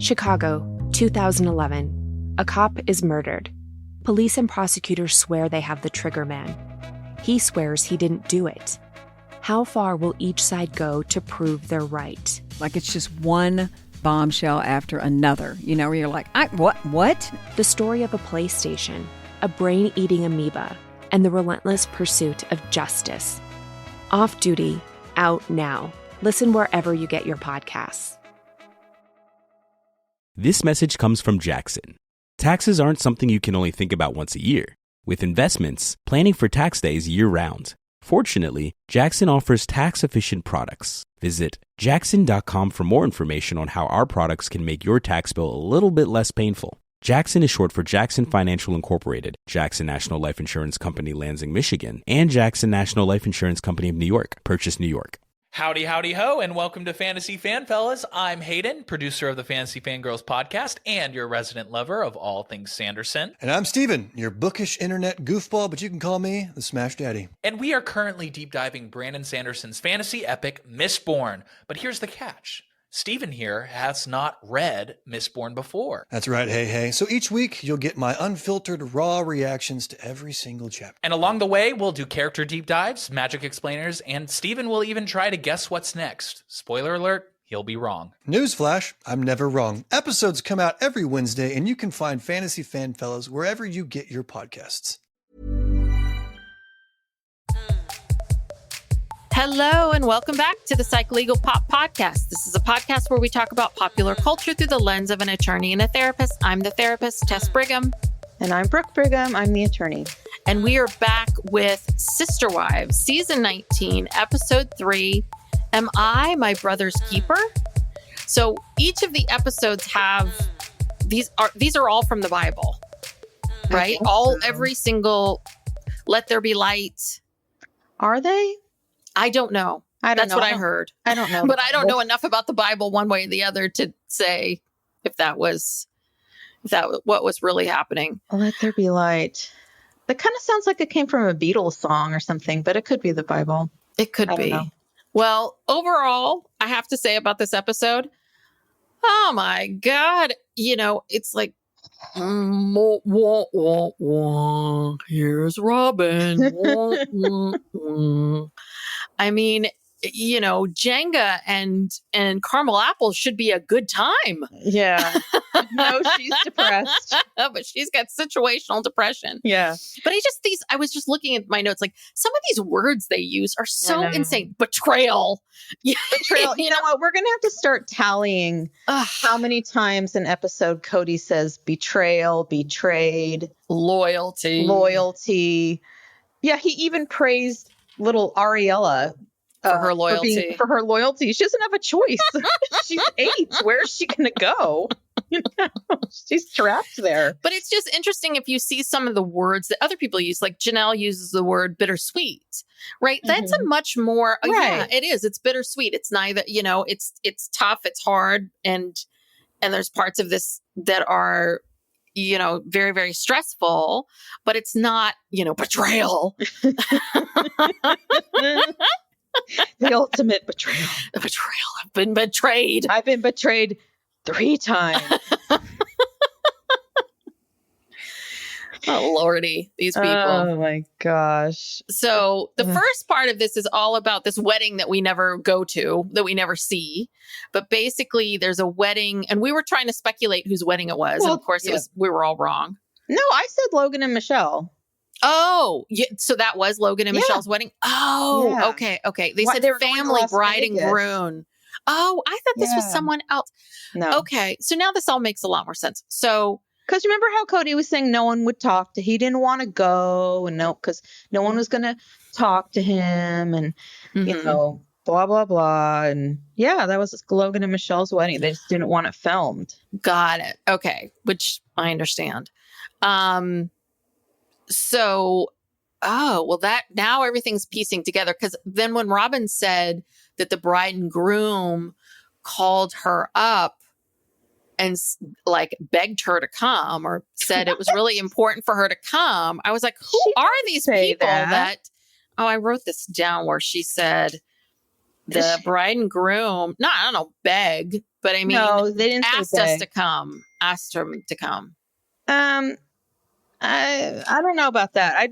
Chicago, 2011. A cop is murdered. Police and prosecutors swear they have the trigger man. He swears he didn't do it. How far will each side go to prove they're right? Like it's just one bombshell after another, where you're like, what? The story of a PlayStation, a brain-eating amoeba, and the relentless pursuit of justice. Off Duty, out now. Listen wherever you get your podcasts. This message comes from Jackson. Taxes aren't something you can only think about once a year. With investments, planning for tax day is year-round. Fortunately, Jackson offers tax-efficient products. Visit jackson.com for more information on how our products can make your tax bill a little bit less painful. Jackson is short for Jackson Financial Incorporated, Jackson National Life Insurance Company, Lansing, Michigan, and Jackson National Life Insurance Company of New York, Purchase, New York. Howdy, howdy, ho, and welcome to Fantasy Fan Fellas. I'm Hayden, producer of the Fantasy Fangirls podcast and your resident lover of all things Sanderson. And I'm Steven, your bookish internet goofball, but you can call me the Smash Daddy. And we are currently deep diving Brandon Sanderson's fantasy epic, Mistborn. But here's the catch. Steven here has not read Mistborn before. That's right, hey. So each week, you'll get my unfiltered, raw reactions to every single chapter. And along the way, we'll do character deep dives, magic explainers, and Steven will even try to guess what's next. Spoiler alert, he'll be wrong. Newsflash, I'm never wrong. Episodes come out every Wednesday, and you can find Fantasy Fan Fellas wherever you get your podcasts. Hello and welcome back to the Psycholegal Pop Podcast. This is a podcast where we talk about popular culture through the lens of an attorney and a therapist. I'm the therapist, Tess Brigham. And I'm Brooke Brigham. I'm the attorney. And we are back with Sister Wives, Season 19, Episode 3, Am I My Brother's Keeper? So each of the episodes have, these are all from the Bible, right? Every single, let there be light. Are they? I don't know. That's what I heard. I don't know. But I don't know enough about the Bible one way or the other to say if that was what was really happening. Let there be light. That kind of sounds like it came from a Beatles song or something, but it could be the Bible. It could be. Well, overall, I have to say about this episode, oh my God, it's like, here's Robyn. I mean, Jenga and caramel apples should be a good time. Yeah. No, she's depressed. But she's got situational depression. Yeah. But I was just looking at my notes, like some of these words they use are so insane. Betrayal. Betrayal. You know what? We're going to have to start tallying how many times an episode Kody says betrayal, betrayed, loyalty. Yeah. He even praised little Ariella for her loyalty. For her loyalty. She doesn't have a choice. She's 8. Where's she going to go? She's trapped there. But it's just interesting if you see some of the words that other people use, like Janelle uses the word bittersweet, right? Mm-hmm. That's a much more, yeah, it is. It's bittersweet. It's neither, it's tough, it's hard. And there's parts of this that are, very, very stressful, but it's not, betrayal. The ultimate betrayal. The betrayal. I've been betrayed. I've been betrayed 3 times. Oh, Lordy, these people. Oh, my gosh. So the first part of this is all about this wedding that we never go to, that we never see. But basically, there's a wedding, and we were trying to speculate whose wedding it was. Well, and of course, we were all wrong. No, I said Logan and Michelle. Oh, yeah. So that was Logan and Michelle's wedding? Oh, yeah. Okay. They said family, bride and groom. Oh, I thought this was someone else. No. Okay. So now this all makes a lot more sense. So, because remember how Kody was saying no one would talk to, he didn't want to go, and because no one was going to talk to him, and, blah, blah, blah. And yeah, that was Logan and Michelle's wedding. They just didn't want it filmed. Got it. Okay. Which I understand. So, that now everything's piecing together, because then when Robyn said that the bride and groom called her up and begged her to come, or said it was really important for her to come, I was like, who are these people that, I wrote this down where she said, the bride and groom, no, I don't know, beg, but I mean, No, they didn't say asked us beg. to come, asked him to come. I don't know about that.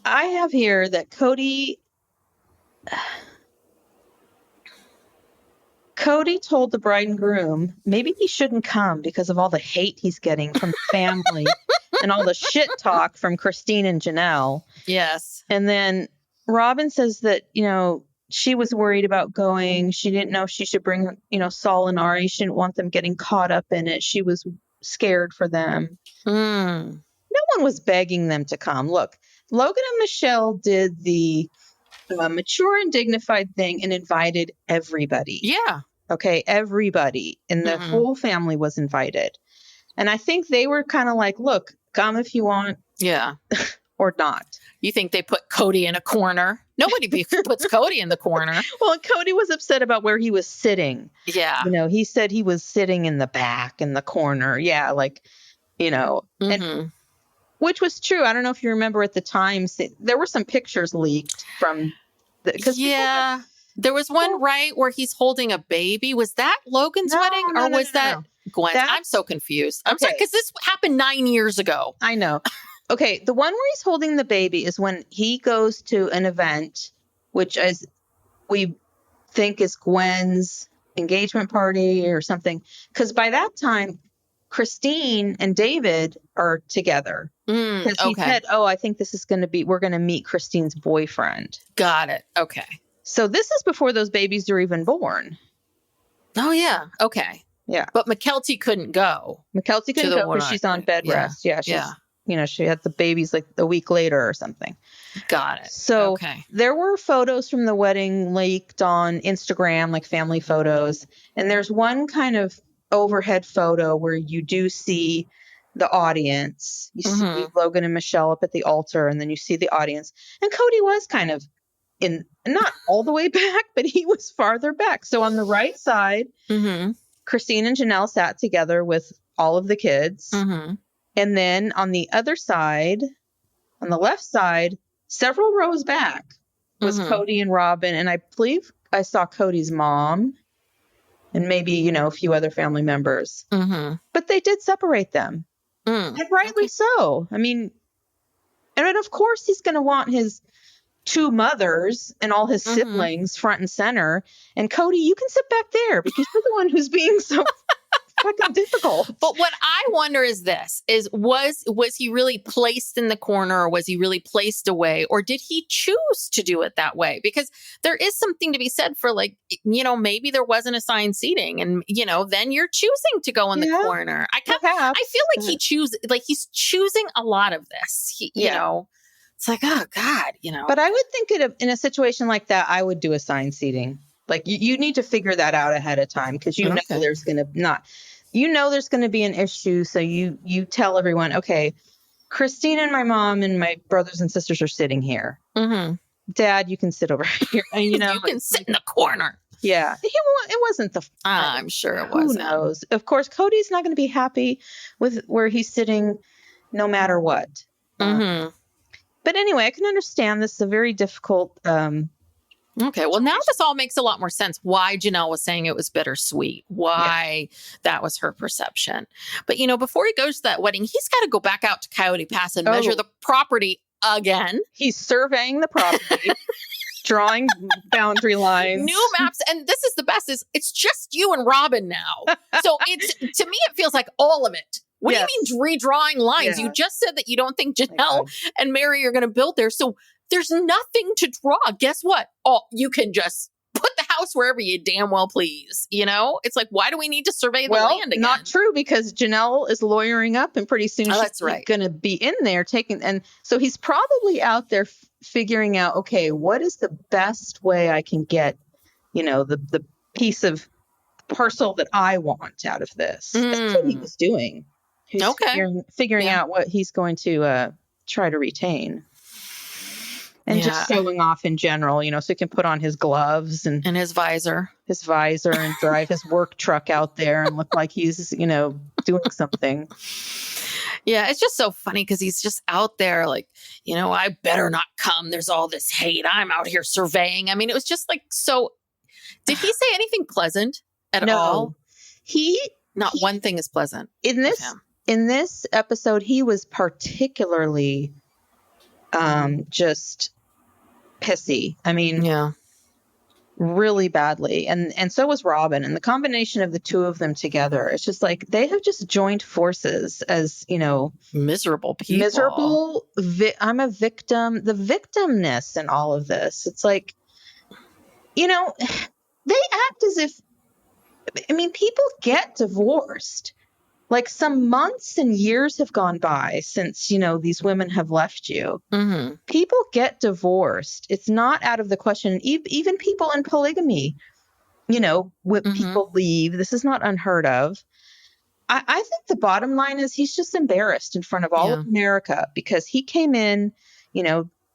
I have here that Kody told the bride and groom maybe he shouldn't come because of all the hate he's getting from the family and all the shit talk from Christine and Janelle. Yes. And then Robyn says that, she was worried about going. She didn't know if she should bring, Saul and Ari. She didn't want them getting caught up in it. She was scared for them. No one was begging them to come. Look, Logan and Michelle did the mature and dignified thing and invited everybody. Yeah. Okay, everybody. And the whole family was invited. And I think they were kind of like, look, come if you want. Yeah. Or not. You think they put Kody in a corner? Nobody puts Kody in the corner. Well, Kody was upset about where he was sitting. Yeah. He said he was sitting in the back in the corner. Yeah, like, and, which was true. I don't know if you remember at the time, there were some pictures leaked from there was one where he's holding a baby. Was that Logan's wedding or was that Gwen's? I'm so confused. I'm sorry, because this happened 9 years ago. I know. Okay, the one where he's holding the baby is when he goes to an event, which we think is Gwen's engagement party or something. Because by that time, Christine and David are together. Because he said, I think this is going to be, we're going to meet Christine's boyfriend. Got it. Okay. So this is before those babies are even born. Oh, yeah. Okay. Yeah. But Mykelti couldn't go. Mykelti couldn't go because she's on bed rest. Yeah. She had the babies like a week later or something. Got it. So there were photos from the wedding leaked on Instagram, like family photos. And there's one kind of overhead photo where you do see the audience. You see Logan and Michelle up at the altar, and then you see the audience. And Kody was kind of not all the way back, but he was farther back. So on the right side, Christine and Janelle sat together with all of the kids. And then on the other side, on the left side, several rows back was Kody and Robyn. And I believe I saw Cody's mom and maybe, a few other family members. But they did separate them. And rightly so. I mean, and of course he's going to want his two mothers and all his siblings front and center. And Kody, you can sit back there because you're the one who's being so fucking difficult. But what I wonder is this, was he really placed in the corner or was he really placed away? Or did he choose to do it that way? Because there is something to be said for maybe there wasn't assigned seating and, then you're choosing to go in the corner. I feel like he's choosing a lot of this. It's like, oh God, But I would think in a situation like that, I would do assigned seating. Like you need to figure that out ahead of time because know there's going to there's going to be an issue. So you tell everyone, okay, Christine and my mom and my brothers and sisters are sitting here. Dad, you can sit over here. And, you can sit in the corner. Yeah. It wasn't I'm sure it wasn't. Who knows? Of course, Cody's not going to be happy with where he's sitting no matter what. But anyway, I can understand this is a very difficult okay, well, now this all makes a lot more sense why Janelle was saying it was bittersweet, why that was her perception. But, before he goes to that wedding, he's got to go back out to Coyote Pass and measure the property again. He's surveying the property, drawing boundary lines. New maps. And this is the best, it's just you and Robyn now. So to me, it feels like all of it. What do you mean redrawing lines? You just said that you don't think Janelle and Mary are going to build there. So there's nothing to draw. Guess what? Oh, you can just put the house wherever you damn well please. It's like, why do we need to survey the land again? Not true, because Janelle is lawyering up and pretty soon she's going to be in there and so he's probably out there figuring out, okay, what is the best way I can get, the piece of parcel that I want out of this. That's what he was doing. He's figuring out what he's going to try to retain. And just showing off in general, so he can put on his gloves and his visor and drive his work truck out there and look like he's, doing something. Yeah, it's just so funny because he's just out there like, I better not come. There's all this hate. I'm out here surveying. I mean, it was just like so. Did he say anything pleasant at all? Not one thing is pleasant in this episode. He was particularly just pissy. I mean, yeah. Really badly. And so was Robyn. And the combination of the two of them together, it's just like they have just joined forces as, miserable people. I'm a victim. The victimness in all of this. It's like, they act as if, people get divorced. Like some months and years have gone by since, these women have left you. Mm-hmm. People get divorced. It's not out of the question. Even people in polygamy, when people leave, this is not unheard of. I think the bottom line is he's just embarrassed in front of all of America because he came in,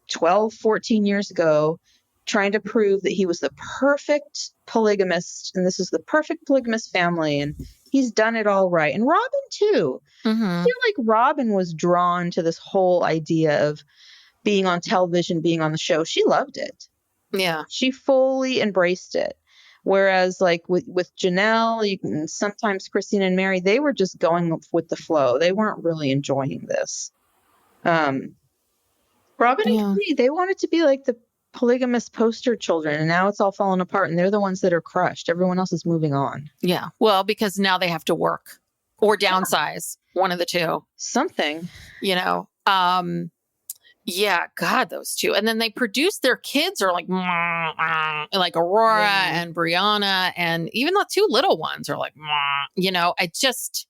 12, 14 years ago, trying to prove that he was the perfect polygamist and this is the perfect polygamist family. And he's done it all right. And Robyn too. Mm-hmm. I feel like Robyn was drawn to this whole idea of being on television, being on the show. She loved it. Yeah. She fully embraced it. Whereas like with Janelle, and sometimes Christine and Mary, they were just going with the flow. They weren't really enjoying this. Robyn and Kody, they wanted to be like the polygamous poster children, and now it's all falling apart and they're the ones that are crushed. Everyone else is moving on. Yeah. Well, because now they have to work or downsize, one of the two. Something. Yeah, God, those two. And then they produce their kids are like Aurora and Brianna, and even the two little ones are like, I just,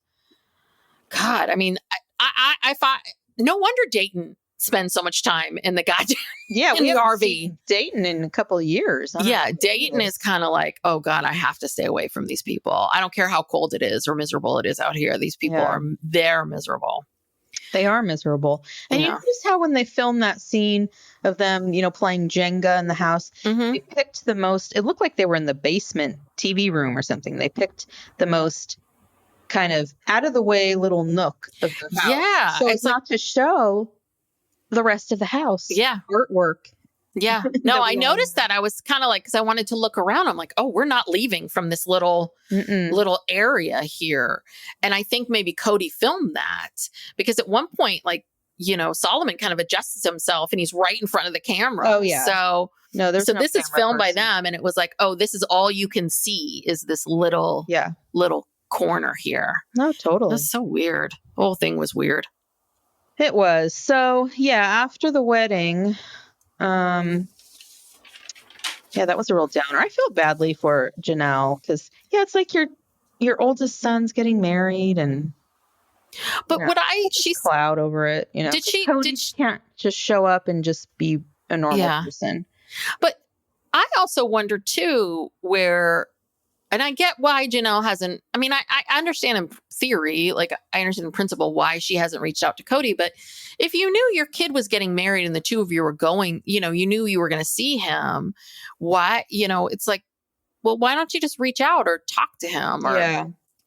God, I mean, I thought, no wonder Dayton spends so much time in the goddamn in the RV. Dayton in a couple of years. Yeah, Dayton is kind of like, oh God, I have to stay away from these people. I don't care how cold it is or miserable it is out here. These people they're miserable. They are miserable. And you notice how when they filmed that scene of them, playing Jenga in the house, they picked the most, it looked like they were in the basement TV room or something. They picked the most kind of out of the way little nook of the house. Yeah. So it's not to show the rest of the house. Yeah. Artwork. Yeah. No, I noticed that. I was kind of like, because I wanted to look around. I'm like, oh, we're not leaving from this little area here. And I think maybe Kody filmed that because at one point, like, Solomon kind of adjusts himself and he's right in front of the camera. Oh, yeah. So this is filmed by them. And it was like, oh, this is all you can see is this little corner here. No, totally. That's so weird. The whole thing was weird. It was. So, after the wedding, that was a real downer. I feel badly for Janelle because, it's like your oldest son's getting married and. But she's cloud over it, Kody can't just show up and just be a normal person. But I also wonder too and I get why Janelle hasn't, I mean, I understand in theory, like I understand in principle why she hasn't reached out to Kody, but if you knew your kid was getting married and the two of you were going, you knew you were going to see him, why, it's like, well, why don't you just reach out or talk to him or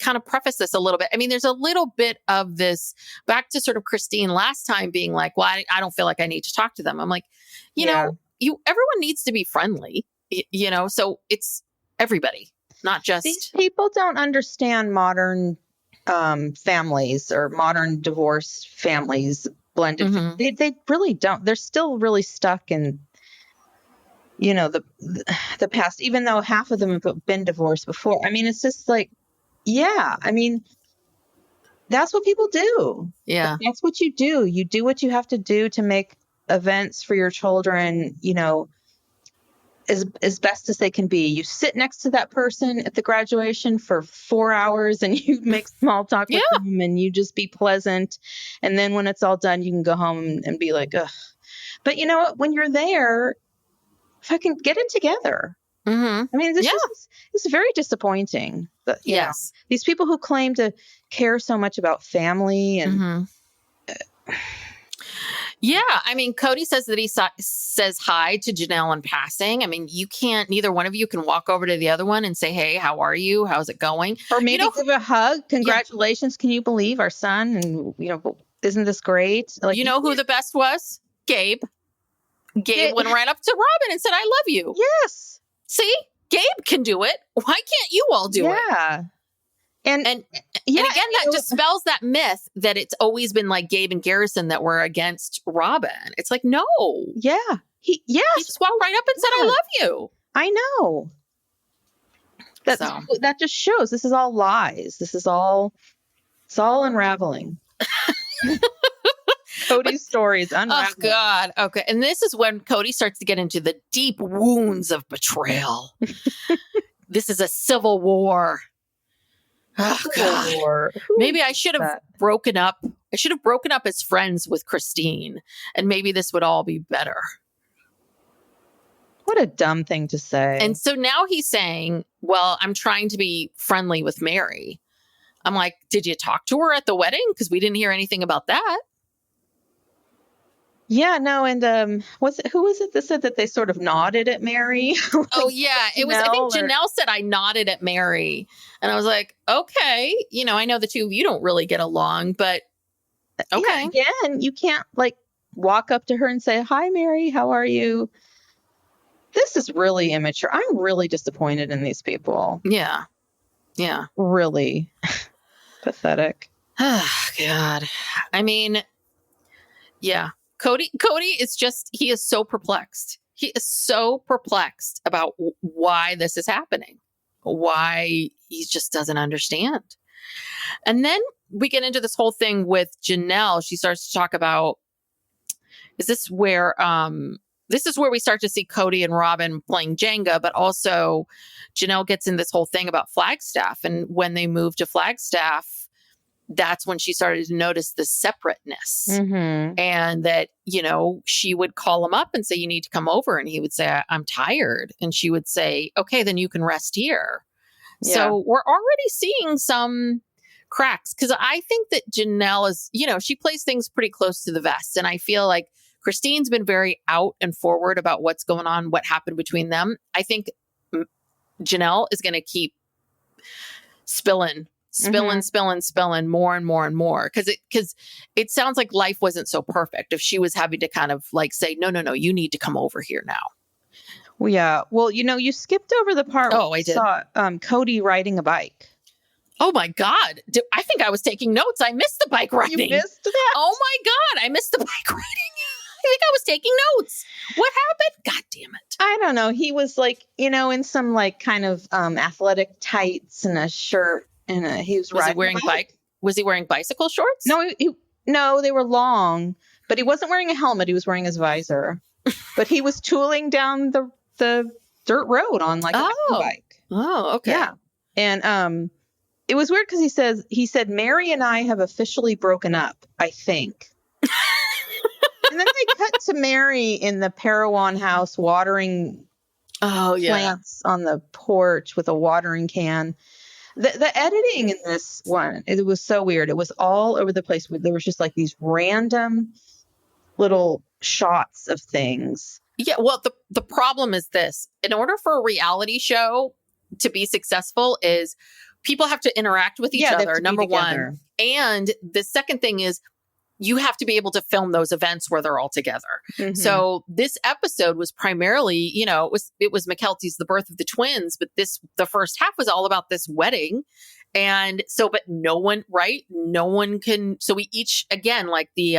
kind of preface this a little bit? I mean, there's a little bit of this back to sort of Christine last time being like, well, I don't feel like I need to talk to them. I'm like, everyone needs to be friendly, so it's everybody. Not just these people don't understand modern families or modern divorce families, blended. They really don't. They're still really stuck in, the past, even though half of them have been divorced before. I mean, it's just like, that's what people do. Yeah. That's what you do. You do what you have to do to make events for your children, as best as they can be. You sit next to that person at the graduation for 4 hours and you make small talk with them and you just be pleasant. And then when it's all done, you can go home and be like, ugh. But you know what? When you're there, fucking get it together. Mm-hmm. I mean, this is very disappointing. But, these people who claim to care so much about family and yeah, I mean, Kody says that he says hi to Janelle in passing. I mean, neither one of you can walk over to the other one and say, hey, how are you? How's it going? Or maybe give a hug. Congratulations. Can you believe our son? And, Isn't this great? Like, you know who the best was? Gabe. Gabe went right up to Robyn and said, I love you. Yes. See? Gabe can do it. Why can't you all do it? Yeah. And again, that dispels that myth that it's always been like Gabe and Garrison that were against Robyn. It's like, no. Yeah. He just walked right up and said, I love you. I know. That just shows this is all lies. It's all unraveling. Kody's story is unraveling. Oh, God. Okay. And this is when Kody starts to get into the deep wounds of betrayal. This is a civil war. Oh, God. Maybe I should have broken up. I should have broken up as friends with Christine, and maybe this would all be better. What a dumb thing to say. And so now he's saying, well, I'm trying to be friendly with Mary. I'm like, did you talk to her at the wedding? Because we didn't hear anything about that. Yeah, no, and who was it that said that they sort of nodded at Mary? Like, oh yeah, it was. I think Janelle said I nodded at Mary, and I was like, okay, I know the two of you don't really get along, but okay. Yeah, again, you can't like walk up to her and say, "Hi, Mary, how are you?" This is really immature. I'm really disappointed in these people. Yeah, really pathetic. Oh God, I mean, yeah. Kody he is so perplexed. He is so perplexed about why this is happening, why he just doesn't understand. And then we get into this whole thing with Janelle. She starts to talk about, this is where we start to see Kody and Robyn playing Jenga, but also Janelle gets in this whole thing about Flagstaff. And when they moved to Flagstaff, that's when she started to notice the separateness, and that, she would call him up and say, you need to come over. And he would say, I'm tired. And she would say, okay, then you can rest here. Yeah. So we're already seeing some cracks, because I think that Janelle is, she plays things pretty close to the vest. And I feel like Christine's been very out and forward about what's going on, what happened between them. I think Janelle is going to keep spilling more and more and more. Because it sounds like life wasn't so perfect if she was having to kind of like say, no, you need to come over here now. Well, yeah. Well, you skipped over the part where I saw Kody riding a bike. Oh my God. I think I was taking notes. I missed the bike riding. You missed that? Oh my God. I missed the bike riding. I think I was taking notes. What happened? God damn it. I don't know. He was like, in some like kind of athletic tights and a shirt. And he was wearing Was he wearing bicycle shorts? No, they were long, but he wasn't wearing a helmet. He was wearing his visor, but he was tooling down the dirt road on like a bike. Oh, okay. Yeah. And it was weird because he said, Mary and I have officially broken up, I think. And then they cut to Mary in the Parowan house watering plants on the porch with a watering can. The editing in this one, it was so weird. It was all over the place. There was just like these random little shots of things. Yeah, well, the problem is this. In order for a reality show to be successful is people have to interact with each other, number one. And the second thing is you have to be able to film those events where they're all together. Mm-hmm. So this episode was primarily, it was Mykelti's The Birth of the Twins, but the first half was all about this wedding. And so, but no one can, so we each, again, like the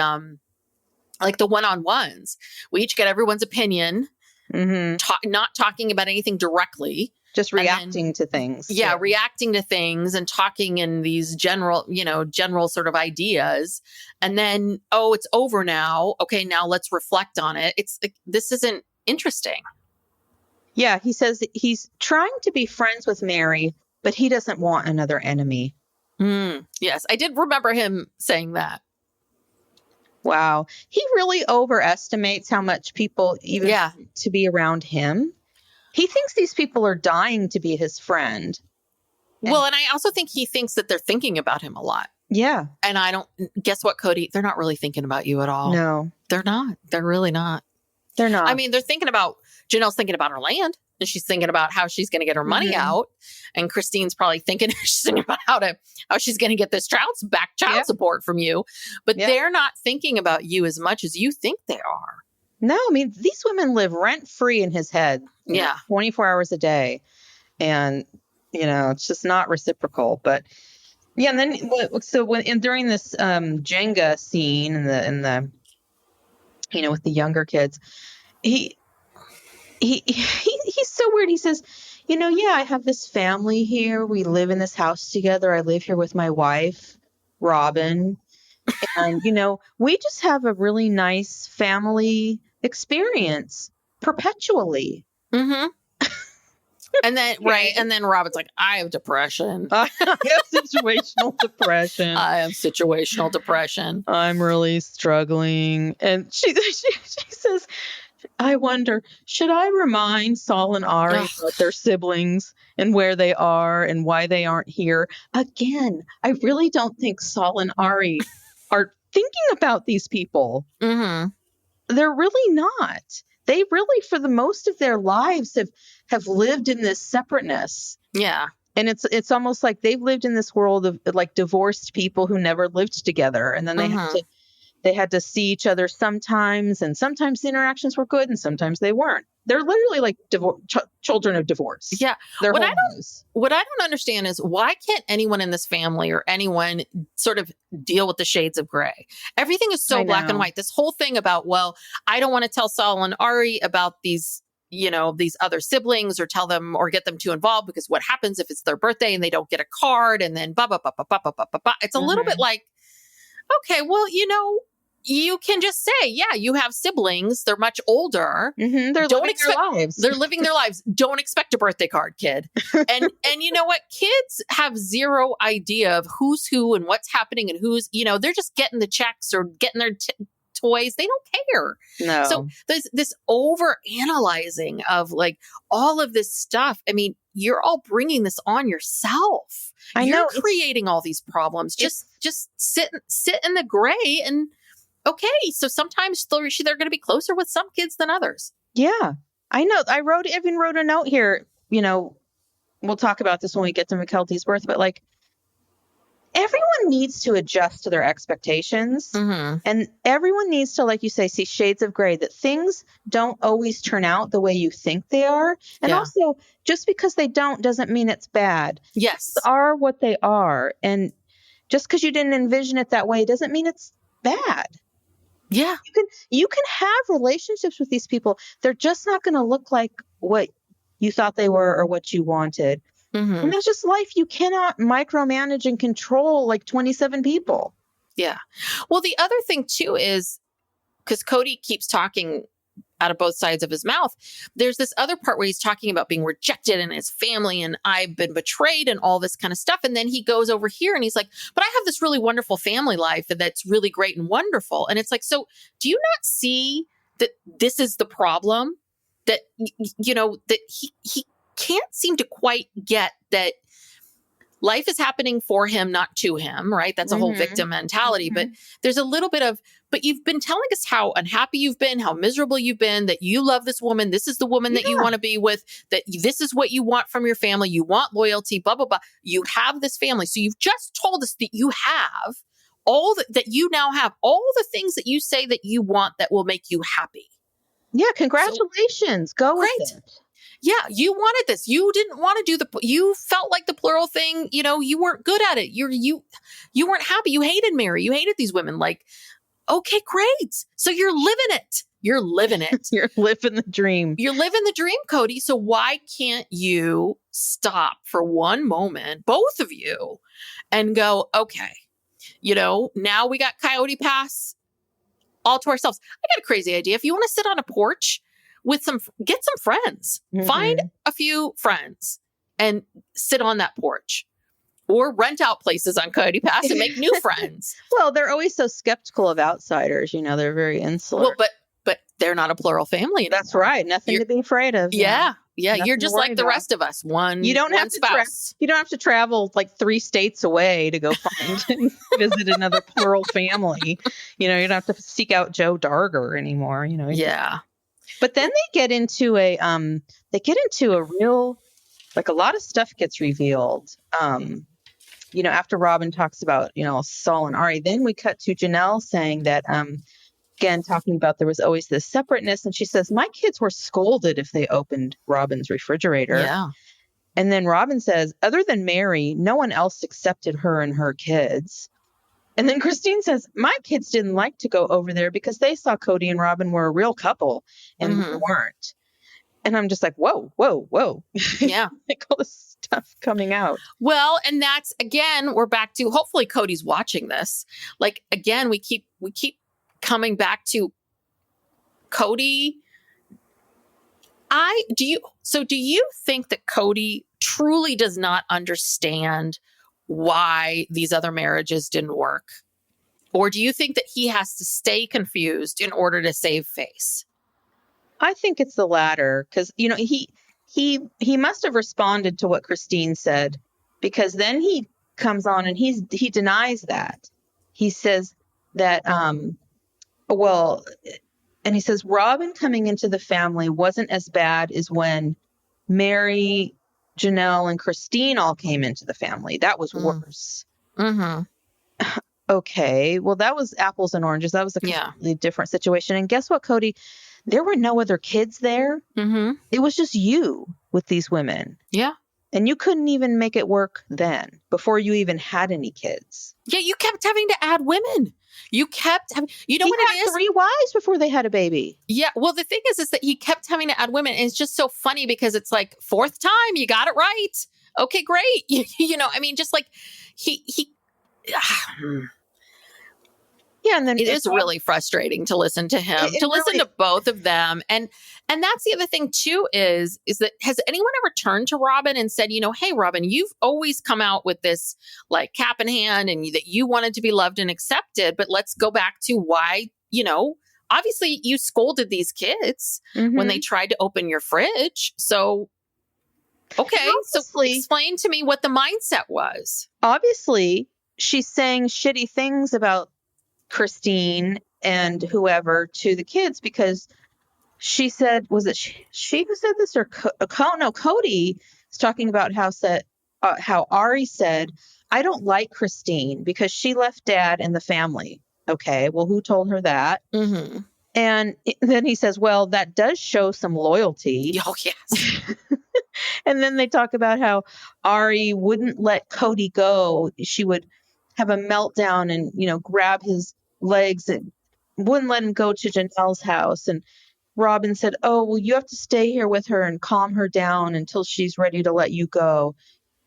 one-on-ones, we each get everyone's opinion, not talking about anything directly. Just reacting to things. Yeah, reacting to things and talking in these general sort of ideas. And then, it's over now. Okay, now let's reflect on it. This isn't interesting. Yeah, he says he's trying to be friends with Mary, but he doesn't want another enemy. Yes, I did remember him saying that. Wow. He really overestimates how much people even to be around him. He thinks these people are dying to be his friend. Well, and I also think he thinks that they're thinking about him a lot. Yeah. And guess what, Kody? They're not really thinking about you at all. No. They're not. They're really not. They're not. I mean, Janelle's thinking about her land. and she's thinking about how she's going to get her money out. And Christine's probably thinking she's thinking about how she's going to get this child support from you. But they're not thinking about you as much as you think they are. No, I mean, these women live rent free in his head. 24 hours a day. And, it's just not reciprocal. But yeah, and then during this Jenga scene in the with the younger kids, he's so weird. He says, I have this family here. We live in this house together. I live here with my wife, Robyn. And, we just have a really nice family experience perpetually. Mm-hmm. And then, and then Robyn's like, I have depression. I have situational depression. I have situational depression. I'm really struggling. And she says, I wonder, should I remind Saul and Ari about their siblings and where they are and why they aren't here? Again, I really don't think Saul and Ari are thinking about these people. Mm-hmm. They're really not. They really, for the most of their lives, have lived in this separateness. Yeah. And it's almost like they've lived in this world of like divorced people who never lived together. And then they had to see each other sometimes, and sometimes the interactions were good and sometimes they weren't. They're literally like children of divorce. Yeah. What I don't understand is, why can't anyone in this family or anyone sort of deal with the shades of gray? Everything is so black and white. This whole thing about, I don't want to tell Saul and Ari about these, these other siblings, or tell them or get them too involved, because what happens if it's their birthday and they don't get a card, and then It's a little bit like, okay, well, you can just say, you have siblings. They're much older. Mm-hmm. They're living their lives. They're living their lives. Don't expect a birthday card, kid. And you know what? Kids have zero idea of who's who and what's happening and who's, they're just getting the checks or getting their toys. They don't care. No. So there's this over analyzing of like all of this stuff. I mean, you're all bringing this on yourself. You're creating all these problems. Just sit in the gray and, okay, so sometimes they're going to be closer with some kids than others. Yeah, I know. I even wrote a note here. We'll talk about this when we get to Mykelti's birth, but like, everyone needs to adjust to their expectations. Mm-hmm. And everyone needs to, like you say, see shades of gray, that things don't always turn out the way you think they are. And also, just because they don't doesn't mean it's bad. Yes. Things are what they are. And just because you didn't envision it that way doesn't mean it's bad. Yeah. You can have relationships with these people. They're just not going to look like what you thought they were or what you wanted. Mm-hmm. And that's just life. You cannot micromanage and control like 27 people. Yeah. Well, the other thing too is, because Kody keeps talking out of both sides of his mouth, there's this other part where he's talking about being rejected and his family and I've been betrayed and all this kind of stuff. And then he goes over here and he's like, but I have this really wonderful family life that's really great and wonderful. And it's like, so do you not see that this is the problem? That, that he can't seem to quite get that life is happening for him, not to him, right? That's a whole victim mentality. But there's a little bit of, but you've been telling us how unhappy you've been, how miserable you've been, that you love this woman. This is the woman that you want to be with, that this is what you want from your family. You want loyalty, blah, blah, blah. You have this family. So you've just told us that you have that you now have all the things that you say that you want that will make you happy. Yeah. Congratulations. Go with it. Yeah, you wanted this. You didn't want to do you felt like the plural thing, you weren't good at it. You weren't happy. You hated Mary. You hated these women. Like, okay, great. So you're living it. You're living it. You're living the dream. You're living the dream, Kody. So why can't you stop for one moment, both of you, and go, okay, now we got Coyote Pass all to ourselves. I got a crazy idea. If you want to sit on a porch get some friends, find a few friends and sit on that porch, or rent out places on Coyote Pass and make new friends. Well, they're always so skeptical of outsiders. They're very insular. Well, but they're not a plural family anymore. That's right. Nothing to be afraid of. Yeah. You're just like the rest of us. You don't have to travel like 3 states away to go find and visit another plural family. You don't have to seek out Joe Darger anymore. Yeah. But then they get into they get into a real, like a lot of stuff gets revealed. After Robyn talks about, Saul and Ari, then we cut to Janelle saying that, again, talking about there was always this separateness. And she says, my kids were scolded if they opened Robyn's refrigerator. Yeah. And then Robyn says, other than Mary, no one else accepted her and her kids. And then Christine says, my kids didn't like to go over there because they saw Kody and Robyn were a real couple and we weren't. And I'm just like, whoa. Yeah. Like all this stuff coming out. Well, and that's, again, we're back to, hopefully Cody's watching this. Like, again, we keep coming back to Kody. Do you think that Kody truly does not understand why these other marriages didn't work? Or do you think that he has to stay confused in order to save face? I think it's the latter, because, he must have responded to what Christine said, because then he comes on and he denies that. He says that, and he says, Robyn coming into the family wasn't as bad as when Mary, Janelle, and Christine all came into the family. That was worse. Mm-hmm. Okay, well, that was apples and oranges. That was a completely different situation. And guess what, Kody? There were no other kids there. Mm-hmm. It was just you with these women. Yeah. And you couldn't even make it work then, before you even had any kids. Yeah, you kept having to add women. You kept having, you know He what it had is? 3 wives before they had a baby. Yeah. Well, the thing is that he kept having to add women. And it's just so funny because it's like, 4th time, you got it right. Okay, great. Just like he Yeah, and then it is really frustrating to listen to him, listen to both of them. And that's the other thing too, is that, has anyone ever turned to Robyn and said, hey, Robyn, you've always come out with this like cap in hand and that you wanted to be loved and accepted, but let's go back to why, obviously you scolded these kids when they tried to open your fridge. So, okay. So explain to me what the mindset was. Obviously, she's saying shitty things about Christine and whoever to the kids, because she said, was it she who said this, or Kody is talking about how Ari said, I don't like Christine because she left Dad and the family. Okay, well, who told her that? Mm-hmm. And then he says, well, that does show some loyalty. Oh, yes. And then they talk about how Ari wouldn't let Kody go. She would have a meltdown and, grab his legs and wouldn't let him go to Janelle's house. And Robyn said, oh, well, you have to stay here with her and calm her down until she's ready to let you go.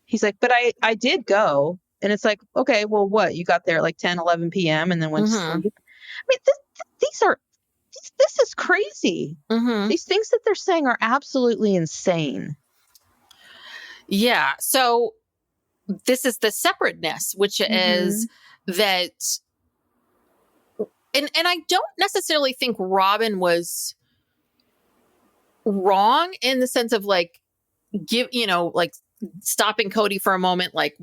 He's like, but I did go. And it's like, okay, well, what? You got there at like 10, 11 p.m. and then went to sleep. I mean, this is crazy. Mm-hmm. These things that they're saying are absolutely insane. Yeah. So this is the separateness, which is that, and I don't necessarily think Robyn was wrong in the sense of like, stopping Kody for a moment, like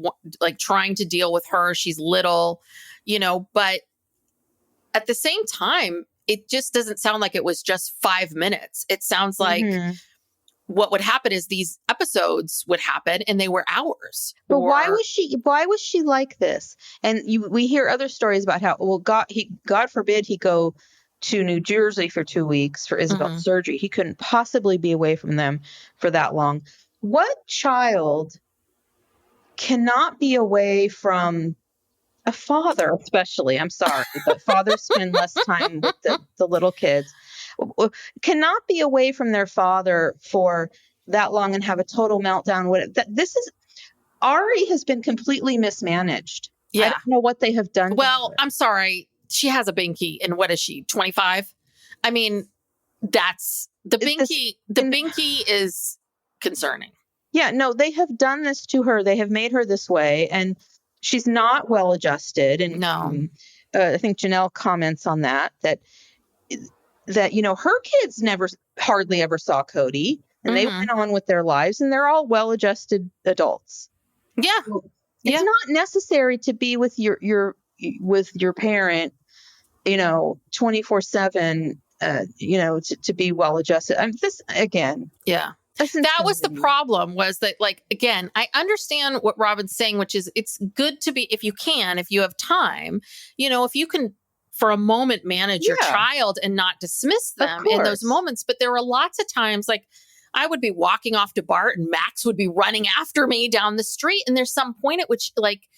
trying to deal with her. She's little, but at the same time, it just doesn't sound like it was just 5 minutes. It sounds like what would happen is these episodes would happen and they were hours. But why was she like this? And we hear other stories about how, well, God forbid he go to New Jersey for 2 weeks for Isabel's surgery. He couldn't possibly be away from them for that long. What child cannot be away from a father, especially? I'm sorry, but fathers spend less time with the little kids. Cannot be away from their father for that long and have a total meltdown. Ari has been completely mismanaged. Yeah. I don't know what they have done. Well, I'm sorry. She has a binky, and what is she, 25? I mean, that's the binky. The binky is concerning. Yeah, no, they have done this to her. They have made her this way, and she's not well adjusted. And no, I think Janelle comments on that her kids hardly ever saw Kody, and they went on with their lives, and they're all well adjusted adults. Yeah, so it's not necessary to be with your parent, 24/7. To be well adjusted. This again. Yeah. That was the problem, was that, like, again, I understand what Robyn's saying, which is it's good to be, if you have time, if you can for a moment manage your child and not dismiss them in those moments. But there were lots of times, like, I would be walking off to Bart and Max would be running after me down the street. And there's some point at which, like,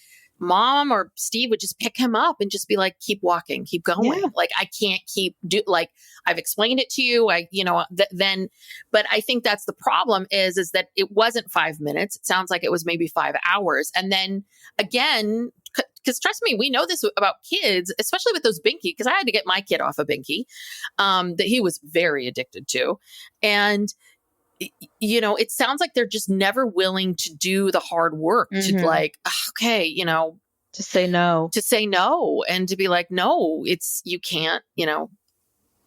Mom or Steve would just pick him up and just be like, keep walking, keep going. Yeah. Like, I can't like, I've explained it to you. But I think that's the problem is that it wasn't 5 minutes. It sounds like it was maybe 5 hours. And then again, because trust me, we know this about kids, especially with those Binky, because I had to get my kid off of Binky, that he was very addicted to. And it sounds like they're just never willing to do the hard work to like, okay, to say no and to be like, no, you can't,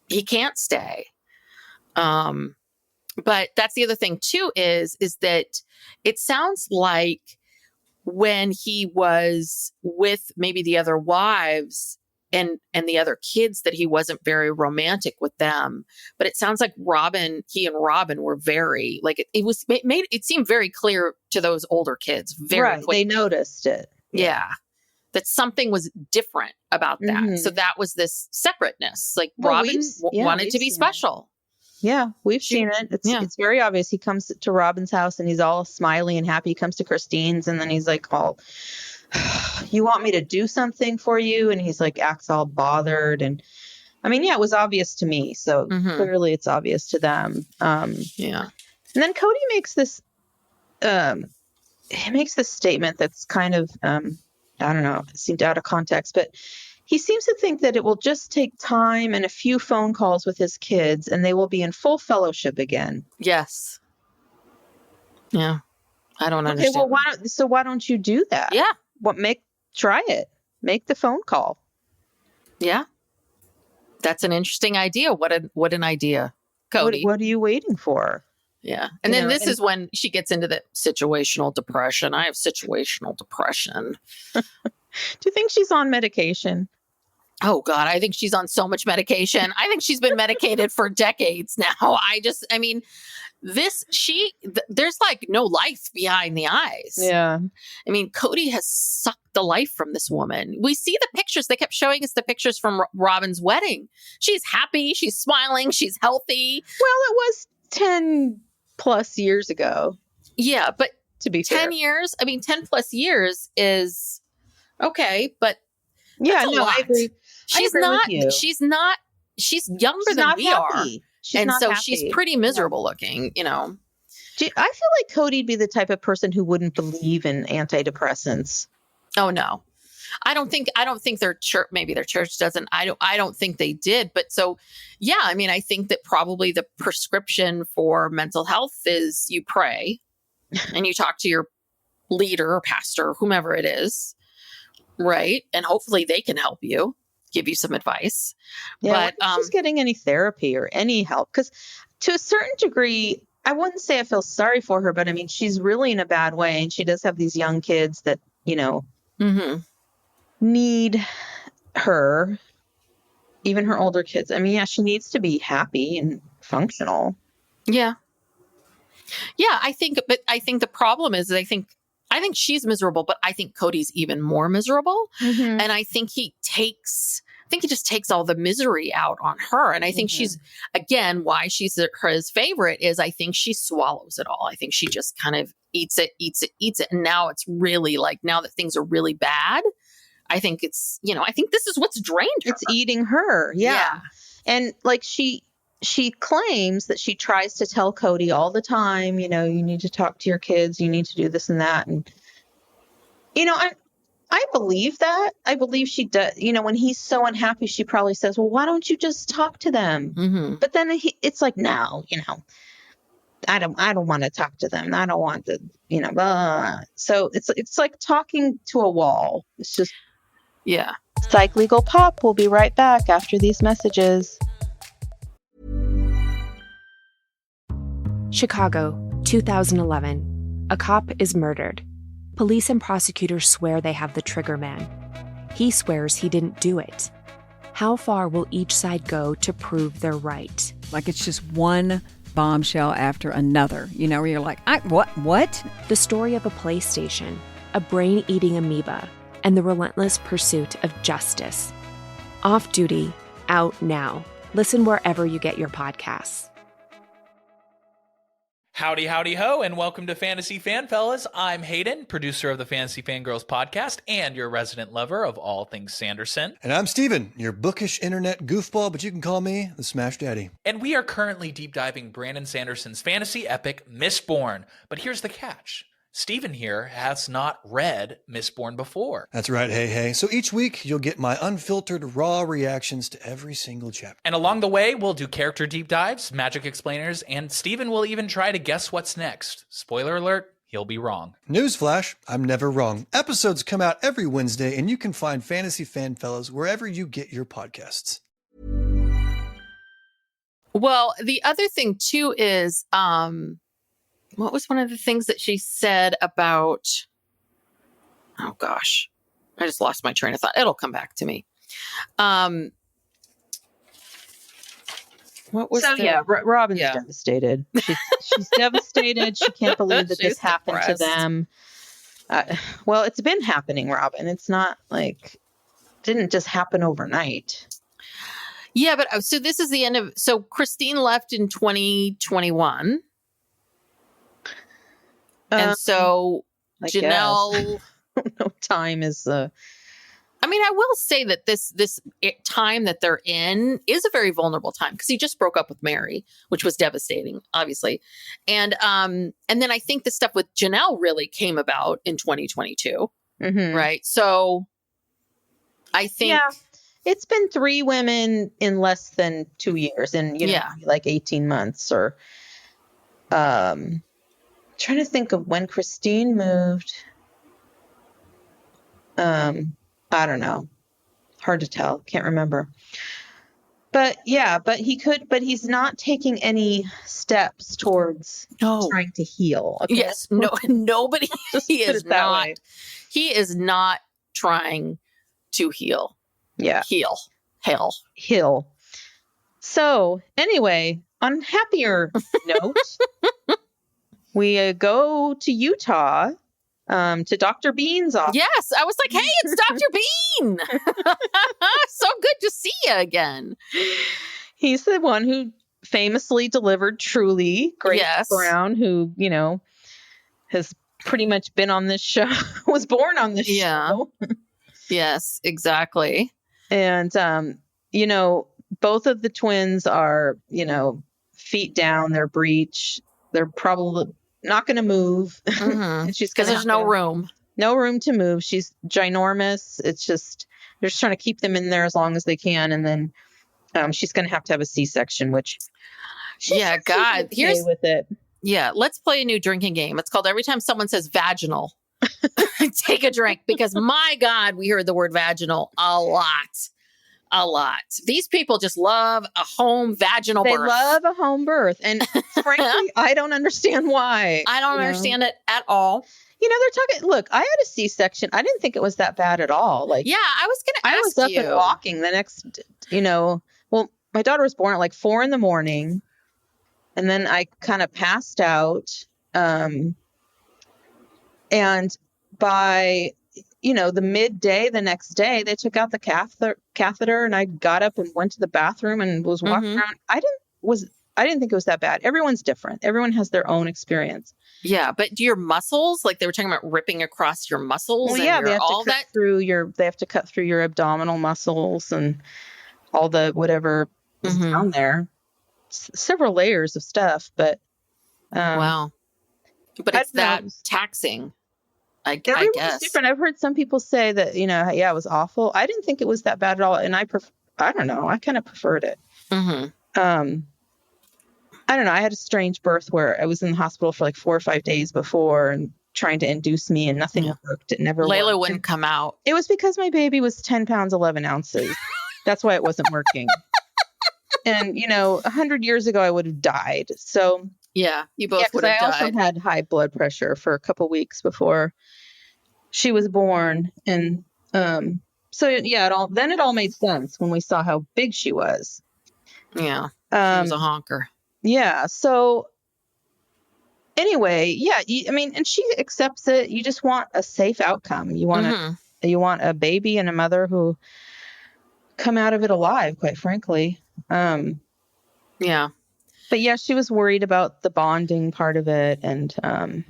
he can't stay. But that's the other thing too, is that it sounds like when he was with maybe the other wives and the other kids, that he wasn't very romantic with them. But it sounds like he and Robyn were very, like, it seemed very clear to those older kids very quickly. They noticed it. Yeah. That something was different about that. So that was this separateness. Like, Robyn wanted to be special. Yeah, we've seen it. It's very obvious. He comes to Robyn's house and he's all smiley and happy. He comes to Christine's and then he's like, you want me to do something for you? And he's like, acts all bothered. And I mean, it was obvious to me. So clearly it's obvious to them. And then Kody makes this, statement that's kind of, I don't know, it seemed out of context, but he seems to think that it will just take time and a few phone calls with his kids and they will be in full fellowship again. Yes. Yeah. I don't understand. Okay, well, why don't you do that? Yeah. Try it. Make the phone call. Yeah. That's an interesting idea. What an idea. Kody. What are you waiting for? Yeah. And then this is when she gets into the situational depression. I have situational depression. Do you think she's on medication? Oh God, I think she's on so much medication. I think she's been medicated for decades now. There's like no life behind the eyes. Yeah. I mean, Kody has sucked the life from this woman. We see the pictures. They kept showing us the pictures from Robyn's wedding. She's happy. She's smiling. She's healthy. Well, it was 10 plus years ago. Yeah. But to be 10 fair. years, 10 plus years is okay. But yeah, no, I agree. She's younger than we are. She's pretty miserable looking, I feel like Kody'd be the type of person who wouldn't believe in antidepressants. Oh no. I don't think their church, maybe their church doesn't. I don't think they did. But so, yeah, I think that probably the prescription for mental health is you pray and you talk to your leader or pastor or whomever it is. Right. And hopefully they can help you, give you some advice. Yeah, but she's getting any therapy or any help, because to a certain degree, I wouldn't say I feel sorry for her, but she's really in a bad way. And she does have these young kids that, need her, even her older kids. She needs to be happy and functional. Yeah. Yeah. I think the problem is, I think she's miserable, but I think Kody's even more miserable. And I think he just takes all the misery out on her. And I think she's, again, why she's his favorite is I think she swallows it all. I think she just kind of eats it. And now it's really like, now that things are really bad, I think it's, I think this is what's drained her. It's eating her. Yeah. And like she claims that she tries to tell Kody all the time, you need to talk to your kids, you need to do this and that. And, I believe that. I believe she does. When he's so unhappy, she probably says, well, why don't you just talk to them? But then it's like, no, I don't want to talk to them. I don't want to, blah. So it's like talking to a wall. It's just. Yeah. Psych Legal Pop will be right back after these messages. Chicago, 2011. A cop is murdered. Police and prosecutors swear they have the trigger man. He swears he didn't do it. How far will each side go to prove they're right? Like it's just one bombshell after another, where you're like, what? The story of a PlayStation, a brain-eating amoeba, and the relentless pursuit of justice. Off Duty, out now. Listen wherever you get your podcasts. Howdy, howdy, ho, and welcome to Fantasy Fan Fellas. I'm Hayden, producer of the Fantasy Fangirls podcast and your resident lover of all things Sanderson. And I'm Steven, your bookish internet goofball, but you can call me the Smash Daddy. And we are currently deep diving Brandon Sanderson's fantasy epic, Mistborn. But here's the catch. Steven here has not read Mistborn before. That's right, hey. So each week, you'll get my unfiltered, raw reactions to every single chapter. And along the way, we'll do character deep dives, magic explainers, and Steven will even try to guess what's next. Spoiler alert, he'll be wrong. Newsflash, I'm never wrong. Episodes come out every Wednesday, and you can find Fantasy Fan Fellas wherever you get your podcasts. Well, the other thing, too, is... what was one of the things that she said about, oh gosh, I just lost my train of thought. It'll come back to me. What was Robyn's devastated. She's devastated. She can't believe that this happened to them. Well, it's been happening, Robyn. It's not like, didn't just happen overnight. Yeah, but so this is the end of, so Christine left in 2021. And so Janelle, no time is. I mean, I will say that this time that they're in is a very vulnerable time because he just broke up with Mary, which was devastating, obviously, and then I think the stuff with Janelle really came about in 2022, right? So I think it's been 3 women in less than 2 years, and like 18 months, or trying to think of when Christine moved. I don't know. Hard to tell. Can't remember. But he's not taking any steps towards trying to heal. Okay? Yes. No, nobody. He is not. He is not trying to heal. Yeah. Heal. So anyway, on happier note, we go to Utah, to Dr. Bean's office. Yes, I was like, hey, it's Dr. Bean. So good to see you again. He's the one who famously delivered Truly, Grace Brown, who, has pretty much been on this show, was born on this show. Yes, exactly. And, both of the twins are, feet down, they're breech. They're probably not going to move. She's because there's no room to move. She's ginormous. It's just, they're just trying to keep them in there as long as they can. And then she's going to have a C-section, which God, here's with it. Yeah. Let's play a new drinking game. It's called every time someone says vaginal, take a drink, because my God, we heard the word vaginal a lot. These people just love a home vaginal birth. They love a home birth. And frankly, I don't understand why. I don't understand it at all. They're talking, look, I had a C-section. I didn't think it was that bad at all. I was going to ask you. I was up and walking the next, well, my daughter was born at like 4 a.m. And then I kind of passed out. And by... the midday, the next day, they took out the catheter, and I got up and went to the bathroom and was walking around. I didn't think it was that bad. Everyone's different. Everyone has their own experience. Yeah, but do your muscles, like they were talking about ripping across your muscles? Well, yeah, they have to cut through your abdominal muscles and all the whatever is down there. Several layers of stuff, but wow. But it's that taxing. I guess different. I've heard some people say that, it was awful. I didn't think it was that bad at all. And I don't know. I kind of preferred it. I don't know. I had a strange birth where I was in the hospital for like 4 or 5 days before and trying to induce me, and nothing worked. It never worked. Layla wouldn't come out. It was because my baby was 10 pounds, 11 ounces. That's why it wasn't working. And, 100 years ago, I would have died. So yeah, you both would have died. I also had high blood pressure for a couple weeks before she was born. And so, yeah, it all made sense when we saw how big she was. Yeah, she was a honker. Yeah. So anyway, yeah, I mean, and she accepts it. You just want a safe outcome. You want a baby and a mother who come out of it alive, quite frankly. Yeah. But yeah, she was worried about the bonding part of it and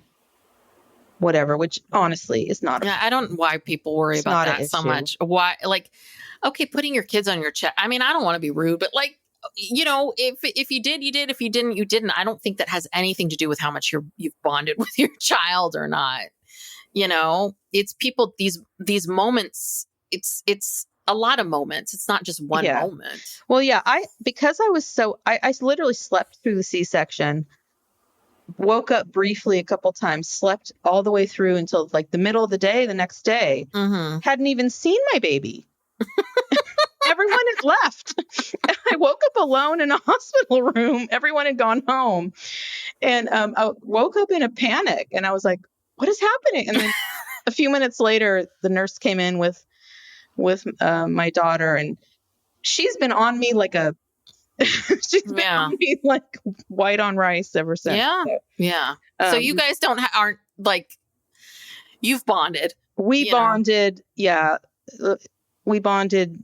whatever, which honestly is not. I don't know why people worry about that so much. Why, like, okay, putting your kids on your chest. I mean, I don't want to be rude, but like, you know, if you did, you did. If you didn't, you didn't. I don't think that has anything to do with how much you've bonded with your child or not. You know, it's people, these moments, it's a lot of moments. It's not just one moment. Well, yeah, because I was I literally slept through the C-section, woke up briefly a couple times, slept all the way through until like the middle of the day, the next day, hadn't even seen my baby. Everyone had left. I woke up alone in a hospital room. Everyone had gone home. And I woke up in a panic and I was like, what is happening? And then a few minutes later, the nurse came in with my daughter, and she's been on me like she's been on me like white on rice ever since. Yeah. So, yeah. So you guys aren't like, you've bonded. We bonded. Yeah. We bonded